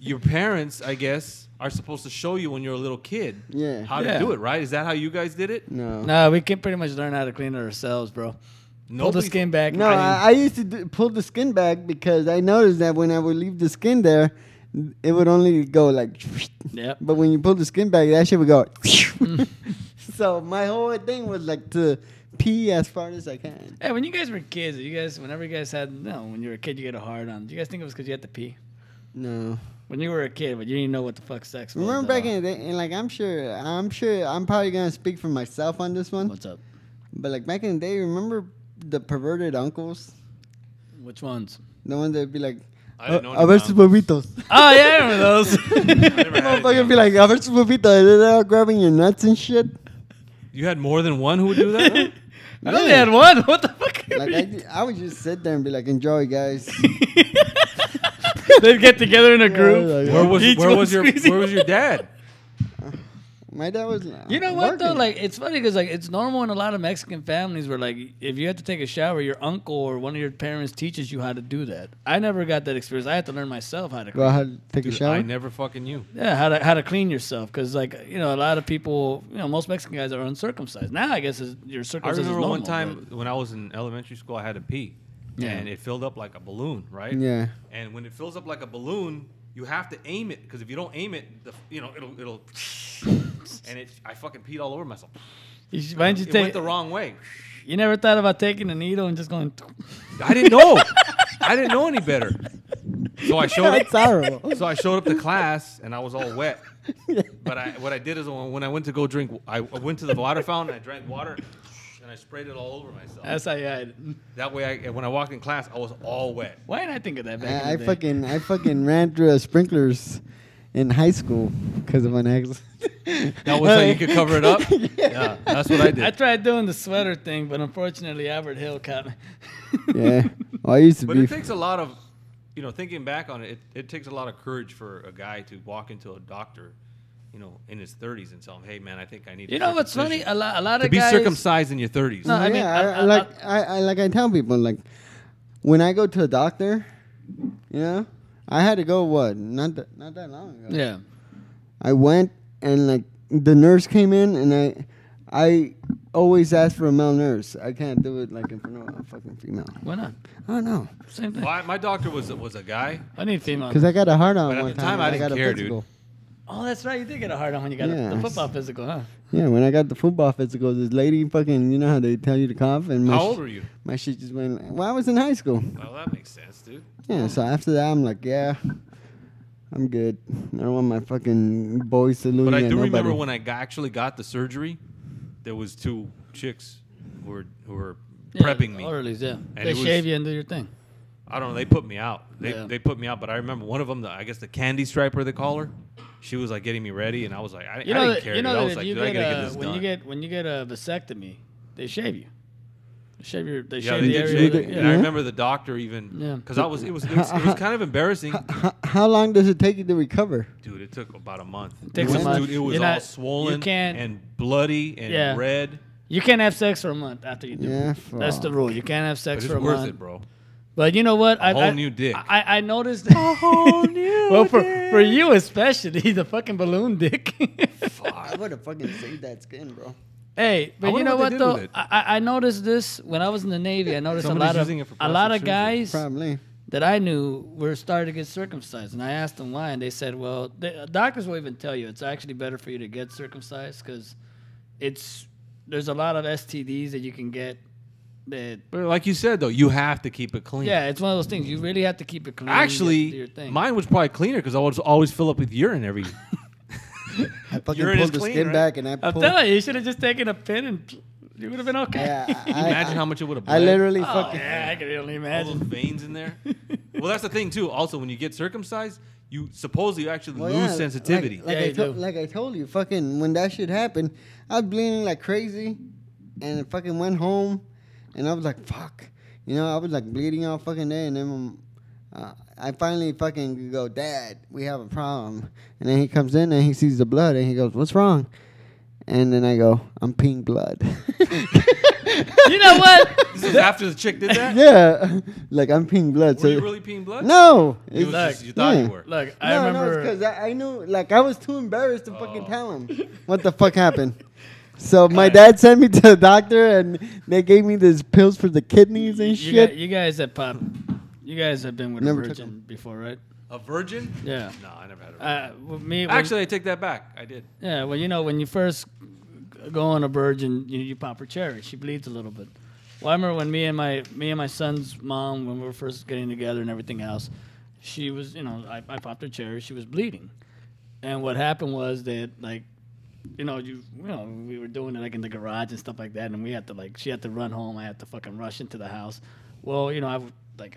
your parents, I guess, are supposed to show you when you're a little kid Yeah. how Yeah. to do it. Right? Is that how you guys did it? No. No, we can pretty much learn how to clean it ourselves, bro. Pull the Nobody- skin back. No, I used to pull the skin back because I noticed that when I would leave the skin there, it would only go like. Yep. But when you pull the skin back, that shit would go. So my whole thing was like to pee as far as I can. Hey, when you guys were kids, whenever you guys had when you were a kid, you get a hard on. Do you guys think it was because you had to pee? No. When you were a kid, but you didn't know what the fuck sex was. Remember back in the day, and like I'm sure I'm probably gonna speak for myself on this one. What's up? But like back in the day, remember the perverted uncles? Which ones? The ones that'd be like, I didn't know a ver any sus huevitos. Oh yeah, I remember those. I never had any Motherfucker be like, a ver sus huevitos. And they're all grabbing your nuts and shit. You had more than one who would do that? I only had one. What the fuck? Like I would just sit there and be like, enjoy, guys. They'd get together in a group. like, Each one squeezing- Where was your dad? My dad was. You know what though? working. Like it's funny because like it's normal in a lot of Mexican families where like if you have to take a shower, your uncle or one of your parents teaches you how to do that. I never got that experience. I had to learn myself how to. Go ahead, take a Dude, shower. I never fucking knew. Yeah, how to clean yourself because like a lot of people, most Mexican guys are uncircumcised. Now I guess you're I circumcised. is remember normal, one time when I was in elementary school, I had to pee, Yeah. and it filled up like a balloon, right? Yeah. And when it fills up like a balloon, you have to aim it because if you don't aim it, it'll and I fucking peed all over myself. Why didn't you It take? went the wrong way. You never thought about taking a needle and just going. I didn't know. I didn't know any better. So I showed That's up. horrible. So I showed up to class and I was all wet. But what I did is when I went to go drink, I went to the water fountain. I drank water and I sprayed it all over myself. That's how you had it. That way, when I walked in class, I was all wet. Why didn't I think of that back I in the day? I fucking ran through sprinklers in high school because of an accident. That was how you could cover it up. Yeah, that's what I did. I tried doing the sweater thing, but unfortunately Albert Hill caught me. Yeah. Well, I used to But be. it takes a lot of, thinking back on it, it takes a lot of courage for a guy to walk into a doctor, in his 30s and tell him, hey, man, I think I need You know what's funny? circumcision." A lot To of be guys. circumcised in your 30s. No, I mean, yeah, I tell people like when I go to a doctor, I had to go not that long ago. Yeah. I went and like the nurse came in and I always ask for a male nurse. I can't do it like in front of a fucking female. Why not? I don't know. Same thing. Well, my doctor was a guy. I need female. Because I got a hard on But at one the time, I didn't got a care, dude. physical. Oh, that's right. You did get a hard on when you got Yeah. the football physical, huh? Yeah, when I got the football physical, this lady fucking, you know how they tell you to cough? And How old were you? My shit just went, well, I was in high school. Well, that makes sense, dude. Yeah, so after that, I'm like, yeah, I'm good. I don't want my fucking boys saluting But I at do nobody. remember when I actually got the surgery, there was two chicks who were prepping me. Orderlies, yeah. And They it was- shave you and do your thing. I don't know. They put me out. Yeah. They put me out. But I remember one of them, I guess the candy striper they call her. She was like getting me ready, and I was like, I didn't care. You know I was that like, you dude, I get gotta get this done. when you get a vasectomy, they shave you. They shave the They area. did shave it. Yeah. And I remember the doctor even, because it was kind of embarrassing. How long does it take you to recover? Dude, it took about a month. It takes a month. Dude, it was You're all not- swollen you can't- and bloody and red. You can't have sex for a month after you do Yeah, it. That's the rule. You can't have But sex it's for a worth month. it, bro. But you know what? A whole new dick. I noticed. A whole new well, for you especially, the fucking balloon dick. I would have fucking saved that skin, bro. Hey, but you wonder know what what they did though? with it. I noticed this when I was in the Navy. I noticed Somebody's using it for a lot of plastic surgery. guys Probably. that I knew were starting to get circumcised, and I asked them why, and they said, "Well, the doctors will even tell you it's actually better for you to get circumcised because there's a lot of STDs that you can get that." But like you said, though, you have to keep it clean. Yeah, it's one of those things. You really have to keep it clean. Do Actually, your thing. mine was probably cleaner because I would always fill up with urine every. I fucking Urine is pulled the clean, skin right? back and I I'm pulled. telling you, you should have just taken a pin and you would have been okay. Yeah, Imagine how much it would have. I literally Oh, fucking. yeah, I can only all those imagine. veins in there. Well, that's the thing too. Also, when you get circumcised, you supposedly actually Well, lose yeah, sensitivity. Yeah, you do. Like I told you, fucking when that shit happened, I was bleeding like crazy, and I fucking went home, and I was like, fuck, you know, I was like bleeding all fucking day, and then I finally fucking go, Dad, we have a problem, and then he comes in and he sees the blood, and he goes, what's wrong? And then I go, I'm peeing blood. You know what? This is after the chick did that. Yeah, like I'm peeing blood. Were so you really peeing blood? no, You, it's- you thought yeah. you were. Look, I no, remember. because I knew, like, I was too embarrassed to fucking tell him what the fuck happened. So my dad sent me to the doctor, and they gave me these pills for the kidneys and shit. You guys have been with Never a took virgin before, right? A virgin? Yeah. No, I never had a virgin. With me, Actually, I take that back. I did. yeah. Well, you know, when you first go on a virgin, you pop her cherry. She bleeds a little bit. Well, I remember when me and my son's mom, when we were first getting together and everything else, she was, you know, I popped her cherry. She was bleeding, and what happened was that, like, you know, we were doing it like in the garage and stuff like that, and we had to, like, she had to run home. I had to fucking rush into the house. Well, you know, I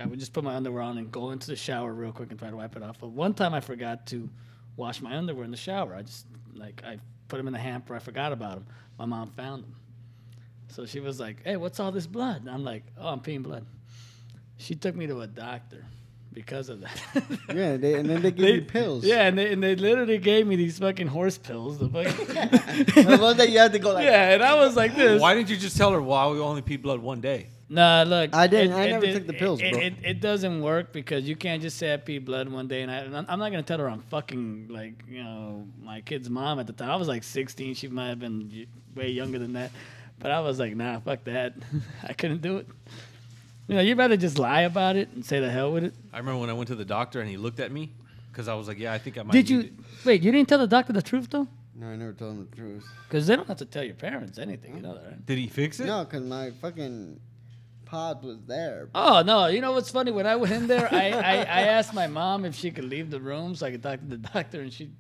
would just put my underwear on and go into the shower real quick and try to wipe it off. But one time I forgot to wash my underwear in the shower. I put them in the hamper. I forgot about them. My mom found them. So she was like, "Hey, what's all this blood?" And I'm like, "Oh, I'm peeing blood." She took me to a doctor because of that. Yeah, and then they give you pills. Yeah, and they literally gave me these fucking horse pills. The fucking The ones that you have to go like. yeah, and I was like this. Why didn't you just tell her why we only pee blood one day? Nah, look. I didn't. I never took the pills, bro. It doesn't work because you can't just say I pee blood one day, and I'm not gonna tell her I'm fucking, like, you know, my kid's mom at the time. I was like 16. She might have been way younger than that, but I was like, nah, fuck that. I couldn't do it. You know, you better just lie about it and say the hell with it. I remember when I went to the doctor and he looked at me because I was like, yeah, I think I might. Did need you it. wait? You didn't tell the doctor the truth though, No, I never told them the truth. because they don't have to tell your parents anything. You know that, right? Did he fix it? No, because my fucking pod was there. Oh no! You know what's funny? When I went in there, I asked my mom if she could leave the room so I could talk to the doctor, and she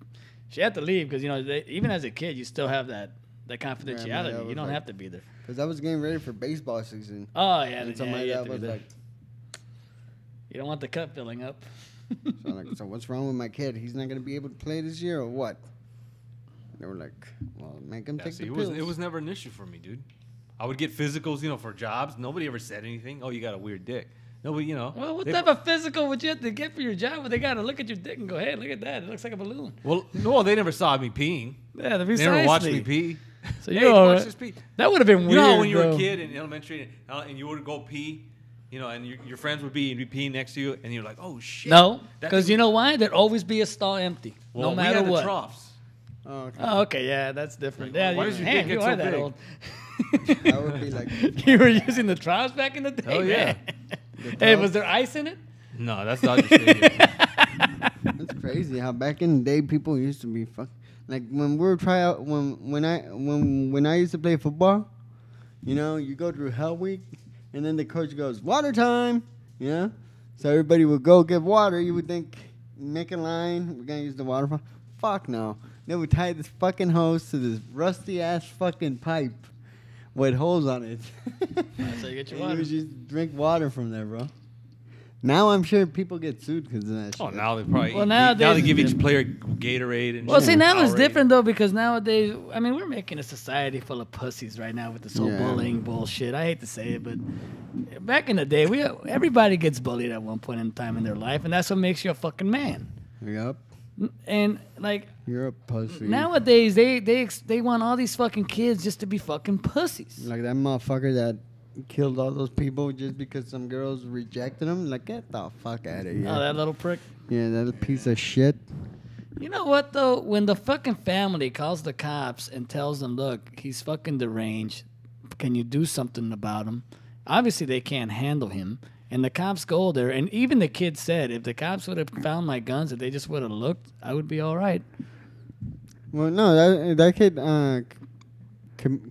had to leave because, you know, even as a kid you still have that confidentiality. Yeah, You don't have to be there. Because I was getting ready for baseball season. Oh yeah, And yeah, somebody you have that to be was there. like, You don't want the cup filling up. so I'm like, so what's wrong with my kid? He's not going to be able to play this year or what? They were like, well, make him Yeah, take see, the it pills. was never an issue for me, dude. I would get physicals, you know, for jobs. Nobody ever said anything. Oh, you got a weird dick. Nobody, you know. Well, what they- type of physical would you have to get for your job? Well, they got to look at your dick and go, "Hey, look at that! It looks like a balloon." Well, no, they never saw me peeing. Yeah, They never watched me pee. So Hey, you know, watch this pee. that would have been weird. You know how when you were a though. kid in elementary and you would go pee, you know, and your friends would be peeing next to you, and you're like, oh shit. No, That because thing- you know why? There'd always be a stall empty, Well, no matter we had what. the troughs. Oh, okay. Oh, okay, yeah, that's different. Like, Yeah, why you, does your damn, dick get you so are that big? old. I would be like, You were using the troughs back in the day. Oh, yeah. man. Hey, was there ice in it? No, that's Dodger Stadium. it's crazy how back in the day people used to be fuck. Like when we were when I used to play football, you know, you go through Hell Week, and then the coach goes, water time, you know? So everybody would go get water. You would think, make a line, we're going to use the water. Fuck no. They would tie this fucking hose to this rusty-ass fucking pipe with holes on it. That's how you get your And water. you would just drink water from there, bro. Now I'm sure people get sued because of that shit. Oh, now they probably. Well, now nowadays they give it's each player Gatorade and. Well, shit. see, now it's Powerade. different though because nowadays, I mean, we're making a society full of pussies right now with this whole Yeah. bullying bullshit. I hate to say it, but back in the day, everybody gets bullied at one point in time in their life, and that's what makes you a fucking man. Yep. And like You're a pussy. nowadays, they want all these fucking kids just to be fucking pussies. Like that motherfucker that killed all those people just because some girls rejected him. Like, get the fuck out of here. Oh, that little prick. Yeah, that piece of shit. You know what though? When the fucking family calls the cops and tells them, "Look, he's fucking deranged. Can you do something about him?" Obviously, they can't handle him. And the cops go there, and even the kid said, "If the cops would have found my guns, if they just would have looked, I would be all right." Well, no, that kid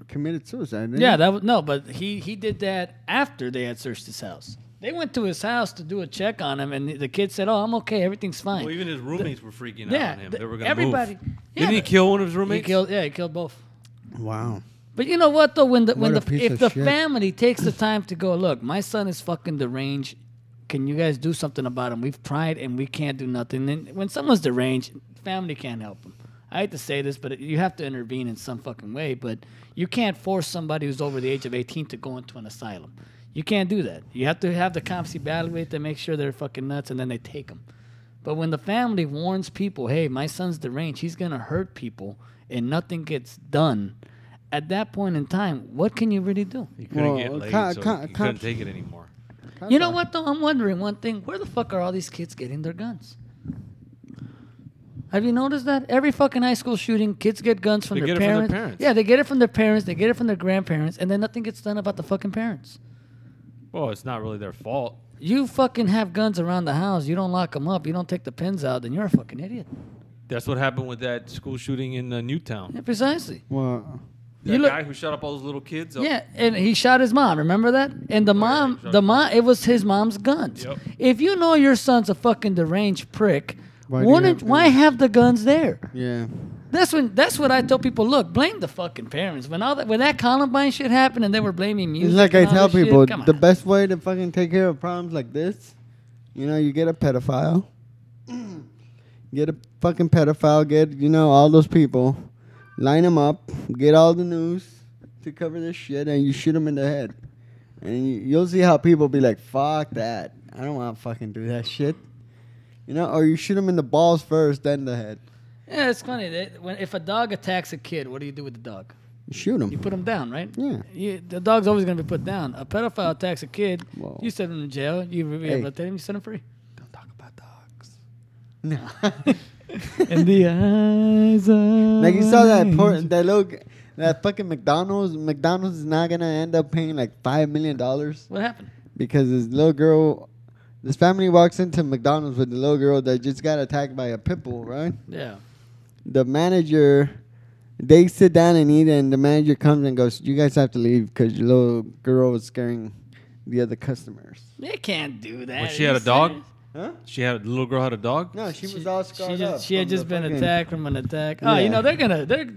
committed suicide. Didn't Yeah, he? that was no, but he did that after they had searched his house. They went to his house to do a check on him, and the kid said, "Oh, I'm okay, everything's fine." Well, even his roommates were freaking out Yeah, on him. the- They were gonna everybody- move. yeah, Didn't he but- kill one of his he roommates? killed both. Wow. But you know what though? When What a piece if of the shit. family takes the time to go, look, my son is fucking deranged. Can you guys do something about him? We've tried and we can't do nothing. And when someone's deranged, family can't help them. I hate to say this, but you have to intervene in some fucking way. But you can't force somebody who's over the age of 18 to go into an asylum. You can't do that. You have to have the cops evaluate to make sure they're fucking nuts, and then they take them. But when the family warns people, hey, my son's deranged, he's going to hurt people, and nothing gets done, at that point in time, what can you really do? He couldn't Well, get laid, so he couldn't cops- take it anymore. You know what, though? I'm wondering one thing. Where the fuck are all these kids getting their guns? Have you noticed that? Every fucking high school shooting, kids get guns from They their get it from their parents. parents. Yeah, they get it from their parents. They get it from their grandparents. And then nothing gets done about the fucking parents. Well, it's not really their fault. You fucking have guns around the house. You don't lock them up. You don't take the pins out. Then you're a fucking idiot. That's what happened with that school shooting in Newtown. Yeah, precisely. Well, That You look- guy who shot up all those little kids. Yeah, and he shot his mom. Remember that? And the mom, it was his mom's guns. Yep. If you know your son's a fucking deranged prick, Why do you why have guns? have the guns there? yeah. That's what I tell people. Look, blame the fucking parents. When that Columbine shit happened and they were blaming music. It's like I and all tell this shit, people, come the on. best way to fucking take care of problems like this, you get a pedophile. Get a fucking pedophile, get, all those people, line them up, get all the news to cover this shit, and you shoot them in the head. And you'll see how people be like, fuck that. I don't want to fucking do that shit. Or you shoot them in the balls first, then the head. Yeah, it's funny. If a dog attacks a kid, what do you do with the dog? You shoot You them. put him down, right? Yeah. The dog's always going to be put down. A pedophile attacks a kid, Whoa. you send him to jail. You rehabilitate him, you set him free. Don't talk about dogs. No. In the eyes of Like you saw that fucking McDonald's. McDonald's is not gonna end up paying like $5 million What happened? because this family walks into McDonald's with the little girl that just got attacked by a pit bull, right? Yeah. The manager, they sit down and eat, and the manager comes and goes, "You guys have to leave because your little girl was scaring the other customers." They can't do that. Well, she had a dog? Huh? The little girl had a dog. No, she was all scarred up. She had from just the been fucking- attacked from an attack. Oh, Yeah.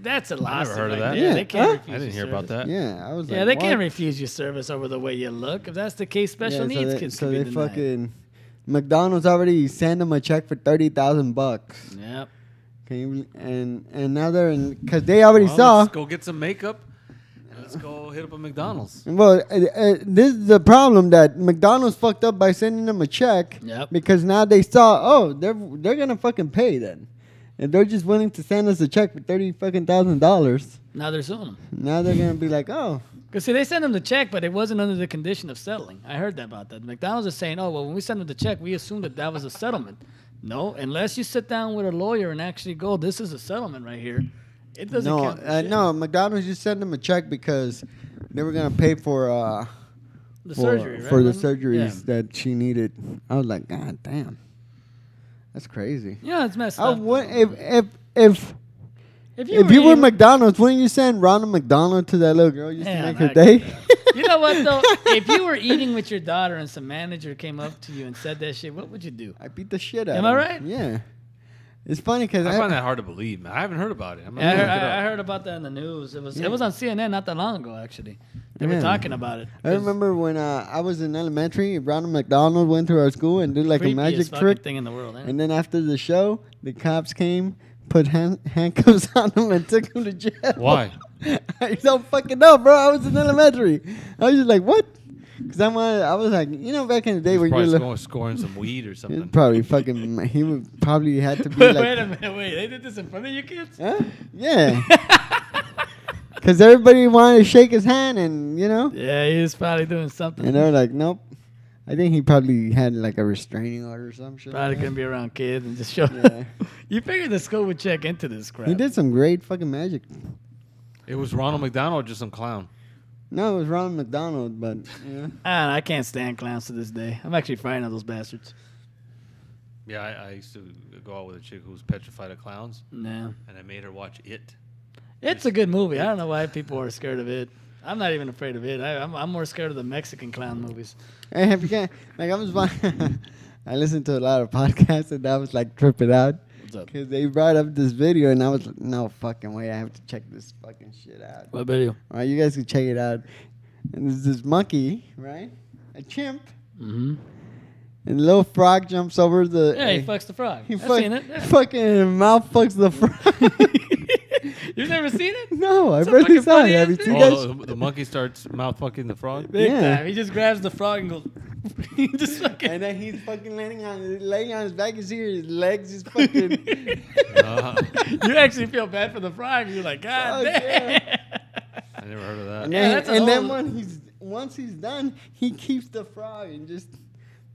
that's a lawsuit. heard of right that. there. Yeah. They can't Huh? refuse I didn't your hear about service. that. Yeah, I was Yeah, like, they what? can't refuse your service over the way you look. If that's the case, special needs kids so can be they denied. fucking McDonald's already sent them a check for $30,000. Yep. Can you and now they're in because they already Well, saw. Let's go get some makeup. And let's go hit up a McDonald's. Well, this is the problem that McDonald's fucked up by sending them a check. Yep. Because now they saw, they're gonna fucking pay then, and they're just willing to send us a check for $30,000. Now they're suing them. Now they're gonna be like, oh, Because, see, they sent them the check, but it wasn't under the condition of settling. I heard that about that. McDonald's is saying, oh, well, when we sent them the check, we assumed that was a settlement. No, unless you sit down with a lawyer and actually go, this is a settlement right here, it doesn't no, count. for shit. no. McDonald's just sent them a check because they were gonna pay for The surgery, right? for the Wasn't it? surgeries that she needed. I was like, God damn, that's crazy. Yeah, it's messed I up. would, If if you were eating- McDonald's, wouldn't you send Ronald McDonald to that little girl just Yeah, to make her that- day? You know what, though? If you were eating with your daughter and some manager came up to you and said that shit, what would you do? I beat the shit out Am of I him. right? Yeah. It's funny because I find that hard to believe, man. I haven't heard about it. I heard about that in the news. It was on CNN not that long ago, actually. They were talking about it. I remember when I was in elementary, Ronald McDonald went to our school and did like a magic trick thing in the world. And then after the show, the cops came, put handcuffs on him, and took him to jail. Why? I don't fucking know, bro. I was in elementary. I was just like, what? Because I was like, back in the day when you were scoring some weed or something. Probably fucking, he would probably had to be like. Wait a minute, they did this in front of you kids? Huh? Yeah. Because everybody wanted to shake his hand and, Yeah, he was probably doing something. And they were like, nope. I think he probably had like a restraining order or some shit. Probably couldn't be around kids and just show Yeah. You figured the school would check into this crap. He did some great fucking magic. It was Ronald McDonald or just some clown? No, it was Ronald McDonald, but I can't stand clowns to this day. I'm actually frightened of those bastards. Yeah, I used to go out with a chick who was petrified of clowns. No. And I made her watch It. It's a good movie. I don't know why people are scared of it. I'm not even afraid of it. I'm more scared of the Mexican clown movies. Hey, have you got, like I was I listened to a lot of podcasts and I was like tripping out. What's up? Because they brought up this video and I was like, no fucking way, I have to check this fucking shit out. What video? All right, you guys can check it out. And there's this monkey, right? A chimp. Mm-hmm. And the little frog jumps over the... Yeah, he fucks the frog. He I've seen it. Yeah. Fucking mouth fucks the frog. You've never seen it? No, I It's so barely fucking saw it. funny, Have you isn't seen it? guys? The monkey starts mouth fucking the frog? Big Yeah. time. He just grabs the frog and goes... he just fucking... And then he's fucking laying on his back. You see his legs is fucking... You actually feel bad for the frog. You're like, God Fuck damn. yeah. I never heard of that. And Yeah, then, that's a and then whole- once he's done, he keeps the frog and just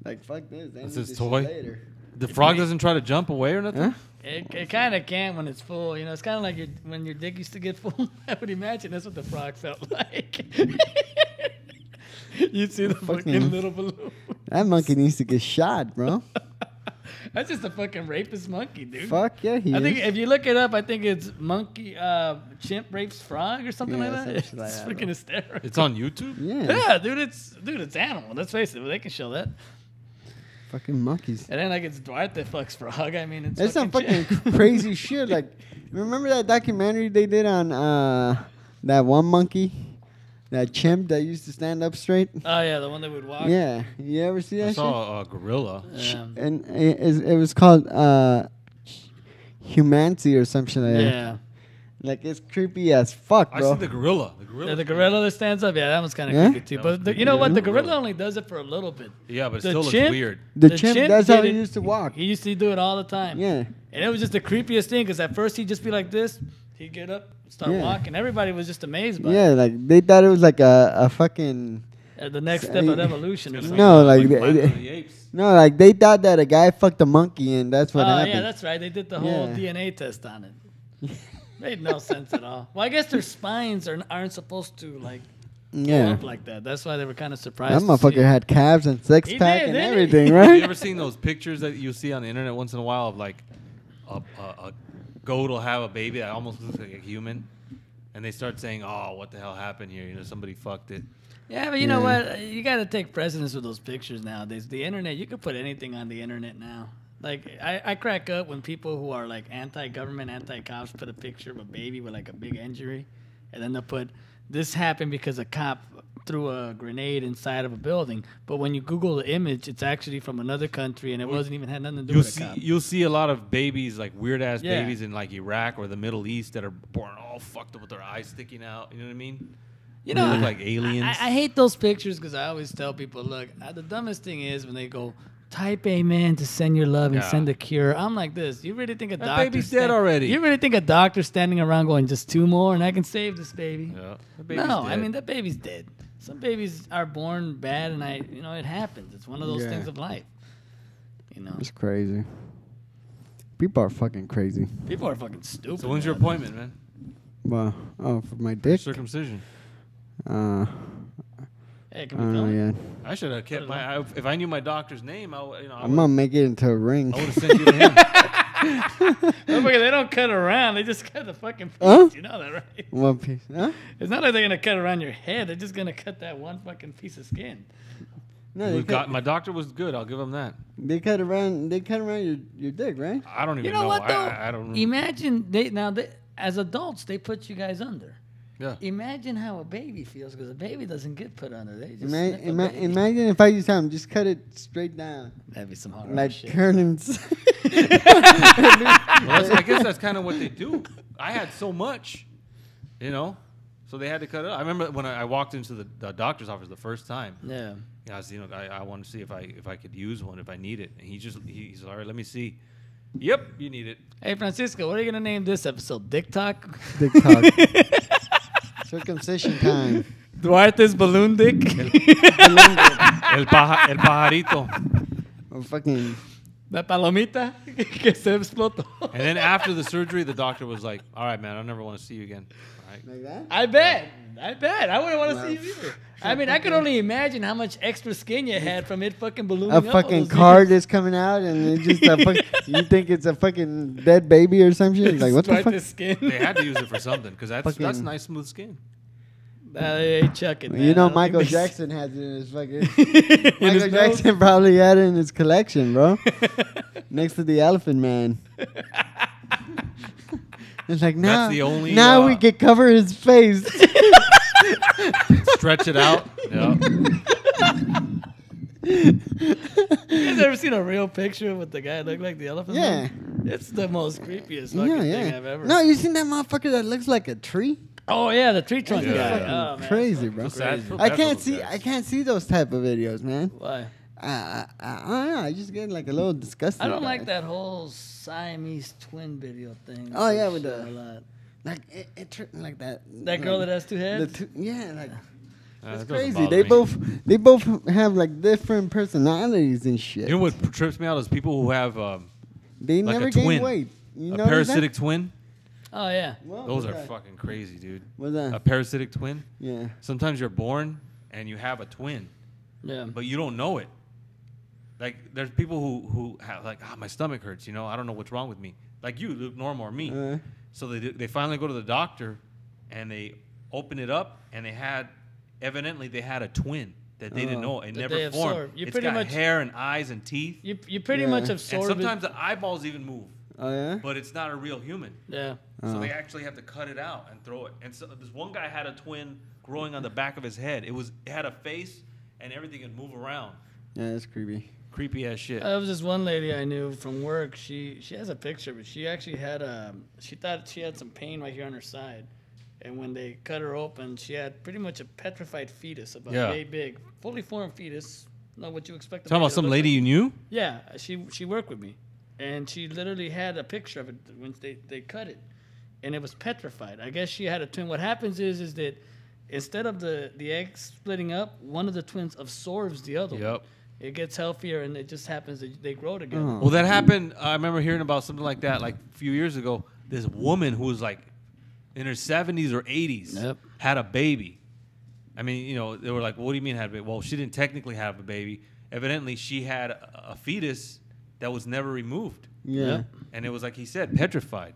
like fuck this. That's I need his this toy? shit later. The frog doesn't try to jump away or nothing? Huh? It kind of can when it's full. It's kind of like when your dick used to get full. I would imagine that's what the frog felt like. You'd see the fucking little balloon. That monkey needs to get shot, bro. That's just a fucking rapist monkey, dude. Fuck yeah, he I think is. if you look it up, I think it's monkey chimp rapes frog or something Yeah, like that. something like It's that, freaking bro. hysterical. It's on YouTube? Yeah, Yeah, dude, it's animal. Let's face it, they can show that. fucking monkeys. And then like it's Dwight that fucks frog. I mean, it's That's some fucking fucking crazy shit. Like, remember that documentary they did on that one monkey, that chimp that used to stand up straight? Oh yeah, the one that would walk. Yeah, you ever see that I shit? saw a gorilla. And it was called Humancy or something like that. Yeah. Like, it's creepy as fuck, I bro. see the gorilla. Yeah, the gorilla that stands up. Yeah, that one's kind of Yeah? creepy too. That was But creepy. you know what? The Yeah. gorilla only does it for a little bit. Yeah, but it The still looks chimp- weird. The The chimp, chimp that's how did he it- used to walk. He used to do it all the time. Yeah. And it was just the creepiest thing because at first he'd just be like this. He'd get up, start Yeah. walking. Everybody was just amazed by Yeah, it. like, they thought it was like a fucking... The next step of evolution or something. No, like, Planet of the Apes. no, like, they thought that a guy fucked a monkey and that's what Oh, happened. yeah, that's right. They did the whole Yeah. DNA test on it. Made no sense at all. Well, I guess their spines aren't supposed to like go Yeah. up like that. That's why they were kind of That surprised. to see motherfucker it. had calves and six He pack did, and didn't he? everything, Have right? you ever seen those pictures that you see on the internet once in a while of like a goat will have a baby that almost looks like a human, and they start saying, "Oh, what the hell happened here? Somebody fucked it." Yeah, but you know Yeah. what? You got to take precedence with those pictures nowadays. The internet, you can put anything on the internet now. Like, I crack up when people who are like anti-government, anti-cops put a picture of a baby with like a big injury, and then they'll put, this happened because a cop threw a grenade inside of a building. But when you Google the image, it's actually from another country, and it wasn't even had nothing to do with a cop. You'll see a lot of babies, like weird ass Yeah. babies in like Iraq or the Middle East that are born all fucked up with their eyes sticking out. You know what I mean? You They know, look like aliens. I hate those pictures because I always tell people, look, the dumbest thing is when they go, type amen to send your love and Yeah. send a cure. I'm like this. You really think a That doctor baby's dead already. You really think a doctor's standing around going, just 2 more and I can save this baby? Yeah, the baby's No, I dead. mean that baby's dead. Some babies are born bad, and it happens. It's one of those Yeah. things of life. You know, It's crazy. People are fucking crazy. people are fucking stupid. So when's your nowadays. appointment, man? Well, oh, for my dick? Circumcision. Hey, can we film it? Yeah. I should have kept my. If I knew my doctor's name, I I'm gonna make it into a ring. would have sent you to him. No, because they don't cut around. They just cut the fucking piece. Huh? You know that, right? One piece. Huh? It's not like they're gonna cut around your head. They're just gonna cut that one fucking piece of skin. No, they cut, my doctor was good. I'll give him that. they cut around. They cut around your dick, right? I don't even You know what though? I don't. Imagine as adults they put you guys under. Yeah. Imagine how a baby feels because a baby doesn't get put under. They just Imagine if I used time, just cut it straight down, that'd be some hard like shit. Kernan's. I guess that's kind of what they do. I had so much, so they had to cut it out. I remember when I walked into the doctor's office the first time. Yeah. I was, I want to see if I could use one if I need it, and he said, all right, let me see. Yep, you need it. Hey Francisco, what are you gonna name this episode? Dick Talk. Dick talk. Circumcision time. Duarte's balloon dick. El pajarito. Or fucking. La palomita que se explotó. And then after the surgery, the doctor was like, all right, man, I never want to see you again. All right. Like that? I bet. I wouldn't want to see you either. I mean, I could only imagine how much extra skin you had from it fucking ballooning A up all fucking those card years. is coming out, and it's just you think it's a fucking dead baby or some shit. Like what the Strike fuck? the skin. They had to use it for something because that's Fucking- nice, smooth skin. They ain't chucking. Man. You I know, don't Michael think they- Jackson has it in his fucking. In Michael his nose? Jackson probably had it in his collection, bro. Next to the Elephant Man. It's like now, the only, now we can cover his face. Stretch it out. Yeah. You guys ever seen a real picture with the guy that look like the elephant? Yeah. Man? It's the most creepiest fucking thing I've ever. No, you seen that motherfucker that looks like a tree? Oh yeah, the tree trunk Yeah. guy. Fucking Oh, man. Crazy, bro. Feel sad- feel I bad for can't those see. guys. I can't see those type of videos, man. Why? I don't know. I just get like a little disgusted. I don't by like it. that whole Siamese twin video thing. Oh, yeah, They with show the- a lot. Like like that. That girl that has two The heads. yeah, like That it's doesn't crazy. bother They me. both have like different personalities and shit. You know what trips me out is people who have They like never a gain twin. weight. You a know parasitic twin. Oh yeah. Those are fucking crazy, dude. What's that? A parasitic twin. Yeah. Sometimes you're born and you have a twin, Yeah. but you don't know it. Like there's people who have like, my stomach hurts. I don't know what's wrong with me. Like you look normal or me. So they finally go to the doctor, and they open it up, and evidently they had a twin that they didn't know. It That never they formed. absorbed. You It's pretty got much- hair and eyes and teeth. You pretty Yeah. much And And absorb sometimes it. the eyeballs even move, Oh yeah. but it's not a real human. Yeah. So they actually have to cut it out and throw it. And so this one guy had a twin growing on the back of his head. It had a face and everything could move around. Yeah, that's creepy. Creepy ass shit. There was this one lady I knew from work. She has a picture, but she actually had she thought she had some pain right here on her side, and when they cut her open, she had pretty much a petrified fetus, about yay big, fully formed fetus. Not what you expect. Talking about some lady you knew? Yeah, she worked with me, and she literally had a picture of it when they cut it, and it was petrified. I guess she had a twin. What happens is that instead of the eggs splitting up, one of the twins absorbs the other one. Yep. It gets healthier, and it just happens that they grow together. Oh. Well, that happened. I remember hearing about something like that like a few years ago. This woman who was like in her 70s or 80s Yep. had a baby. I mean, they were like, what do you mean had a baby? Well, she didn't technically have a baby. Evidently, she had a fetus that was never removed. Yeah. Yep. And it was like he said, petrified.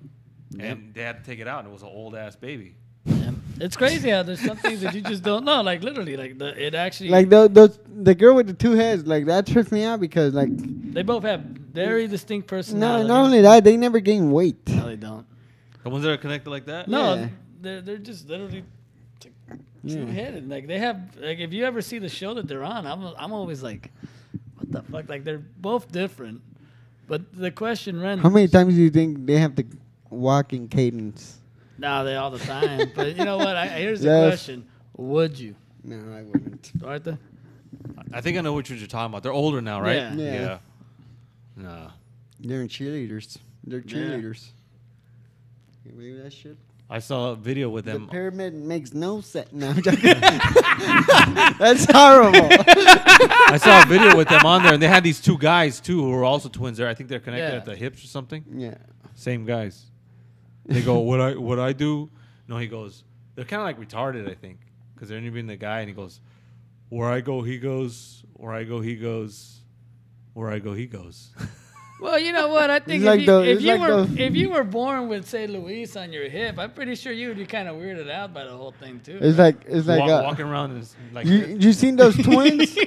Yep. And they had to take it out, and it was an old-ass baby. Yeah. It's crazy how there's some things that you just don't know. Like literally, like it actually. Like the girl with the two heads, like that trips me out because like they both have very distinct no, personalities. not only that, they never gain weight. No, they don't. The ones that are connected like that? No, Yeah. they're just literally Yeah. two-headed. Like they have. Like if you ever see the show that they're on, I'm always like, what the fuck? Like they're both different. But the question ran. How many times do you think they have to walk in cadence? No, they all the time. But you know what? Here's the Yes. question: would you, No, I wouldn't. Arthur? I think I know what you're talking about. They're older now, right? Yeah. Yeah. No. They're cheerleaders. They're Yeah. cheerleaders. You believe that shit? I saw a video with The them. pyramid makes no sense. No, I'm joking. That's horrible. I saw a video with them on there, and they had these two guys, too, who were also twins there. I think they're connected Yeah. at the hips or something. Yeah. Same guys. They go, what I do? No, he goes, they're kind of like retarded, I think, because they're interviewing the guy, and he goes, where I go, he goes. Where I go, he goes. Where I go, he goes. Well, you know what? I think It's like the- if it's you like were the- if you were born with, say, Luis on your hip, I'm pretty sure you would be kind of weirded out by the whole thing too. It's like Walking around and like you seen those twins?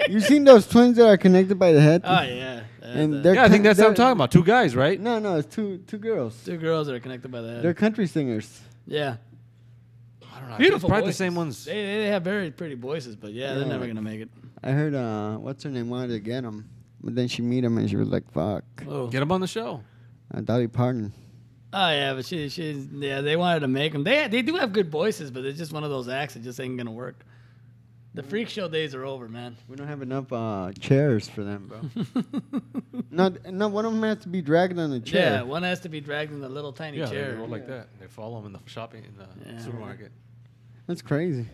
You seen those twins that are connected by the head? Oh yeah. And they're yeah, I think that's what I'm they're- talking about. Two guys, right? No, it's two girls. two girls that are connected by the head. They're country singers. Yeah. I don't know. Beautiful Probably the voices. same ones. They have very pretty voices, but yeah, they're Yeah. never gonna make it. I heard what's her name wanted to get him, but then she meet him and she was like, "Fuck." Oh. Get them on the show. Dolly Parton. Oh yeah, but she's yeah. They wanted to make them. They do have good voices, but it's just one of those acts that just ain't gonna work. The freak show days are over, man. We don't have enough chairs for them, bro. No, one of them has to be dragged on a Yeah, chair. one has to be dragged in the little tiny Yeah, chair. they roll like that. They follow them in the shopping in the Yeah. supermarket. That's crazy.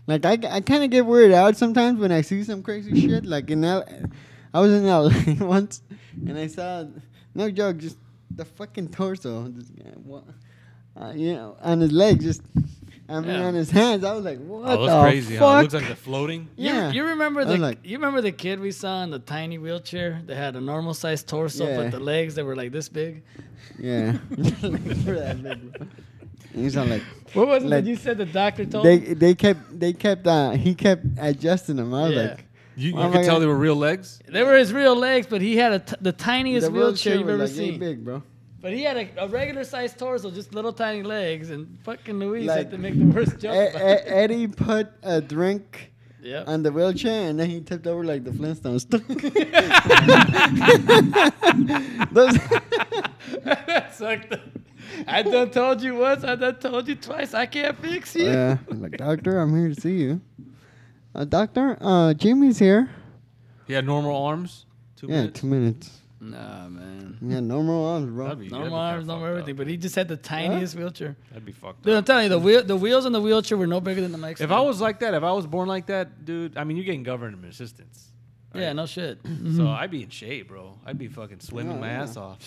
Like I kind of get weirded out sometimes when I see some crazy shit. Like I was in LA once and I saw, no joke, just the fucking torso, this guy, on his leg, just. I mean, Yeah. on his hands. I was like, "What Oh, the that's crazy. fuck?" Huh? It looks like they're floating. Yeah. You remember I was the like- you remember the kid we saw in the tiny wheelchair that had a normal sized torso Yeah. but the legs that were like this big? Yeah. For that big, bro. And he's all like, What was it Like, that you said the doctor told him? they kept he kept adjusting them. I was Yeah. like, You Oh my could tell God. they were real legs. They were his real legs, but he had the tiniest the wheelchair you've was ever like yay seen. big, bro. But he had a regular sized torso, just little tiny legs, and fucking Luis Like, had to make the worst joke. about it. Eddie put a drink Yep. on the wheelchair and then he tipped over like the Flintstones. Those That sucked. I done told you once, I done told you twice, I can't fix you. yeah, I was like, "Doctor, I'm here to see you." Doctor, Jimmy's here. He had normal arms. 2 Yeah, minutes. 2 minutes. Nah, man. Yeah, normal arms, bro. That'd be Normal kinda arms, normal fucked everything, up. but he just had the tiniest wheelchair. That'd be fucked Dude, up. I'm telling you, the wheels on the wheelchair were no bigger than the Mexican. If I was like that, if I was born like that, dude, I mean, you're getting government assistance. yeah, right? no shit. So I'd be in shape, bro. I'd be fucking swimming my ass off.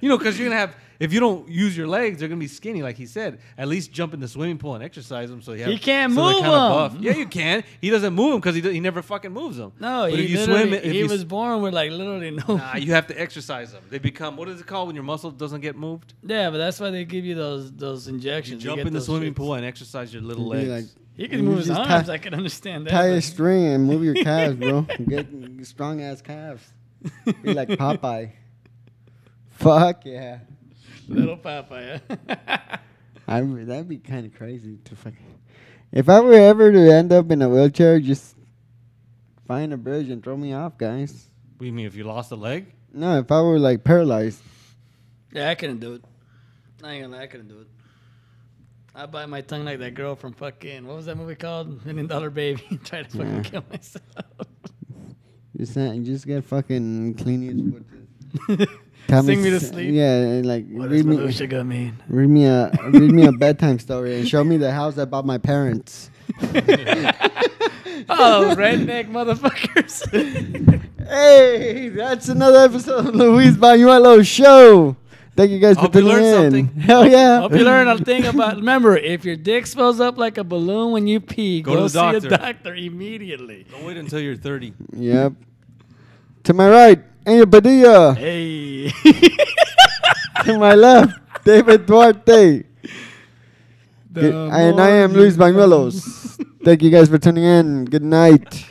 You know, because you're going to have, if you don't use your legs, they're going to be skinny, like he said. At least jump in the swimming pool and exercise them so He can't they're move kinda 'em. buff. Yeah, you can. He doesn't move them because he never fucking moves them. No, But he if you literally, swim, if he you was born with like literally no. Nah, you have to exercise them. They become, what is it called when your muscle doesn't get moved? Yeah, but that's why they give you those You injections. to jump get in the those swimming shits. pool and exercise your little Be legs. like, He can You move his just arms. tie- I can understand that. tie a but- string and move your calves, bro. Get strong ass calves. Be like Popeye. Fuck yeah. Little Popeye. That'd be kind of crazy to fucking. If I were ever to end up in a wheelchair, just find a bridge and throw me off, guys. What do you mean, if you lost a leg? No, if I were like paralyzed. Yeah, I couldn't do it. I ain't gonna lie, I couldn't do it. I bite my tongue like that girl from fucking, what was that movie called? $1 Million Baby. Try to fucking Yeah. kill myself. Just get fucking clean as Sing me to sleep. Yeah, like What read does me, Malusha mean? read me a bedtime story and show me the house I bought my parents. Oh, redneck motherfuckers. Hey, that's another episode of Luis Bañuelos Show. Thank you guys for Hope you tuning learned in. something. Hell yeah. Hope you learn a thing about. Remember, if your dick swells up like a balloon when you pee, Go to go the see doctor. a doctor immediately. Don't wait until you're 30. Yep. To my right, Angel Padilla. Hey. To my left, David Duarte. And I am Luis Bañuelos. Thank you guys for tuning in. Good night.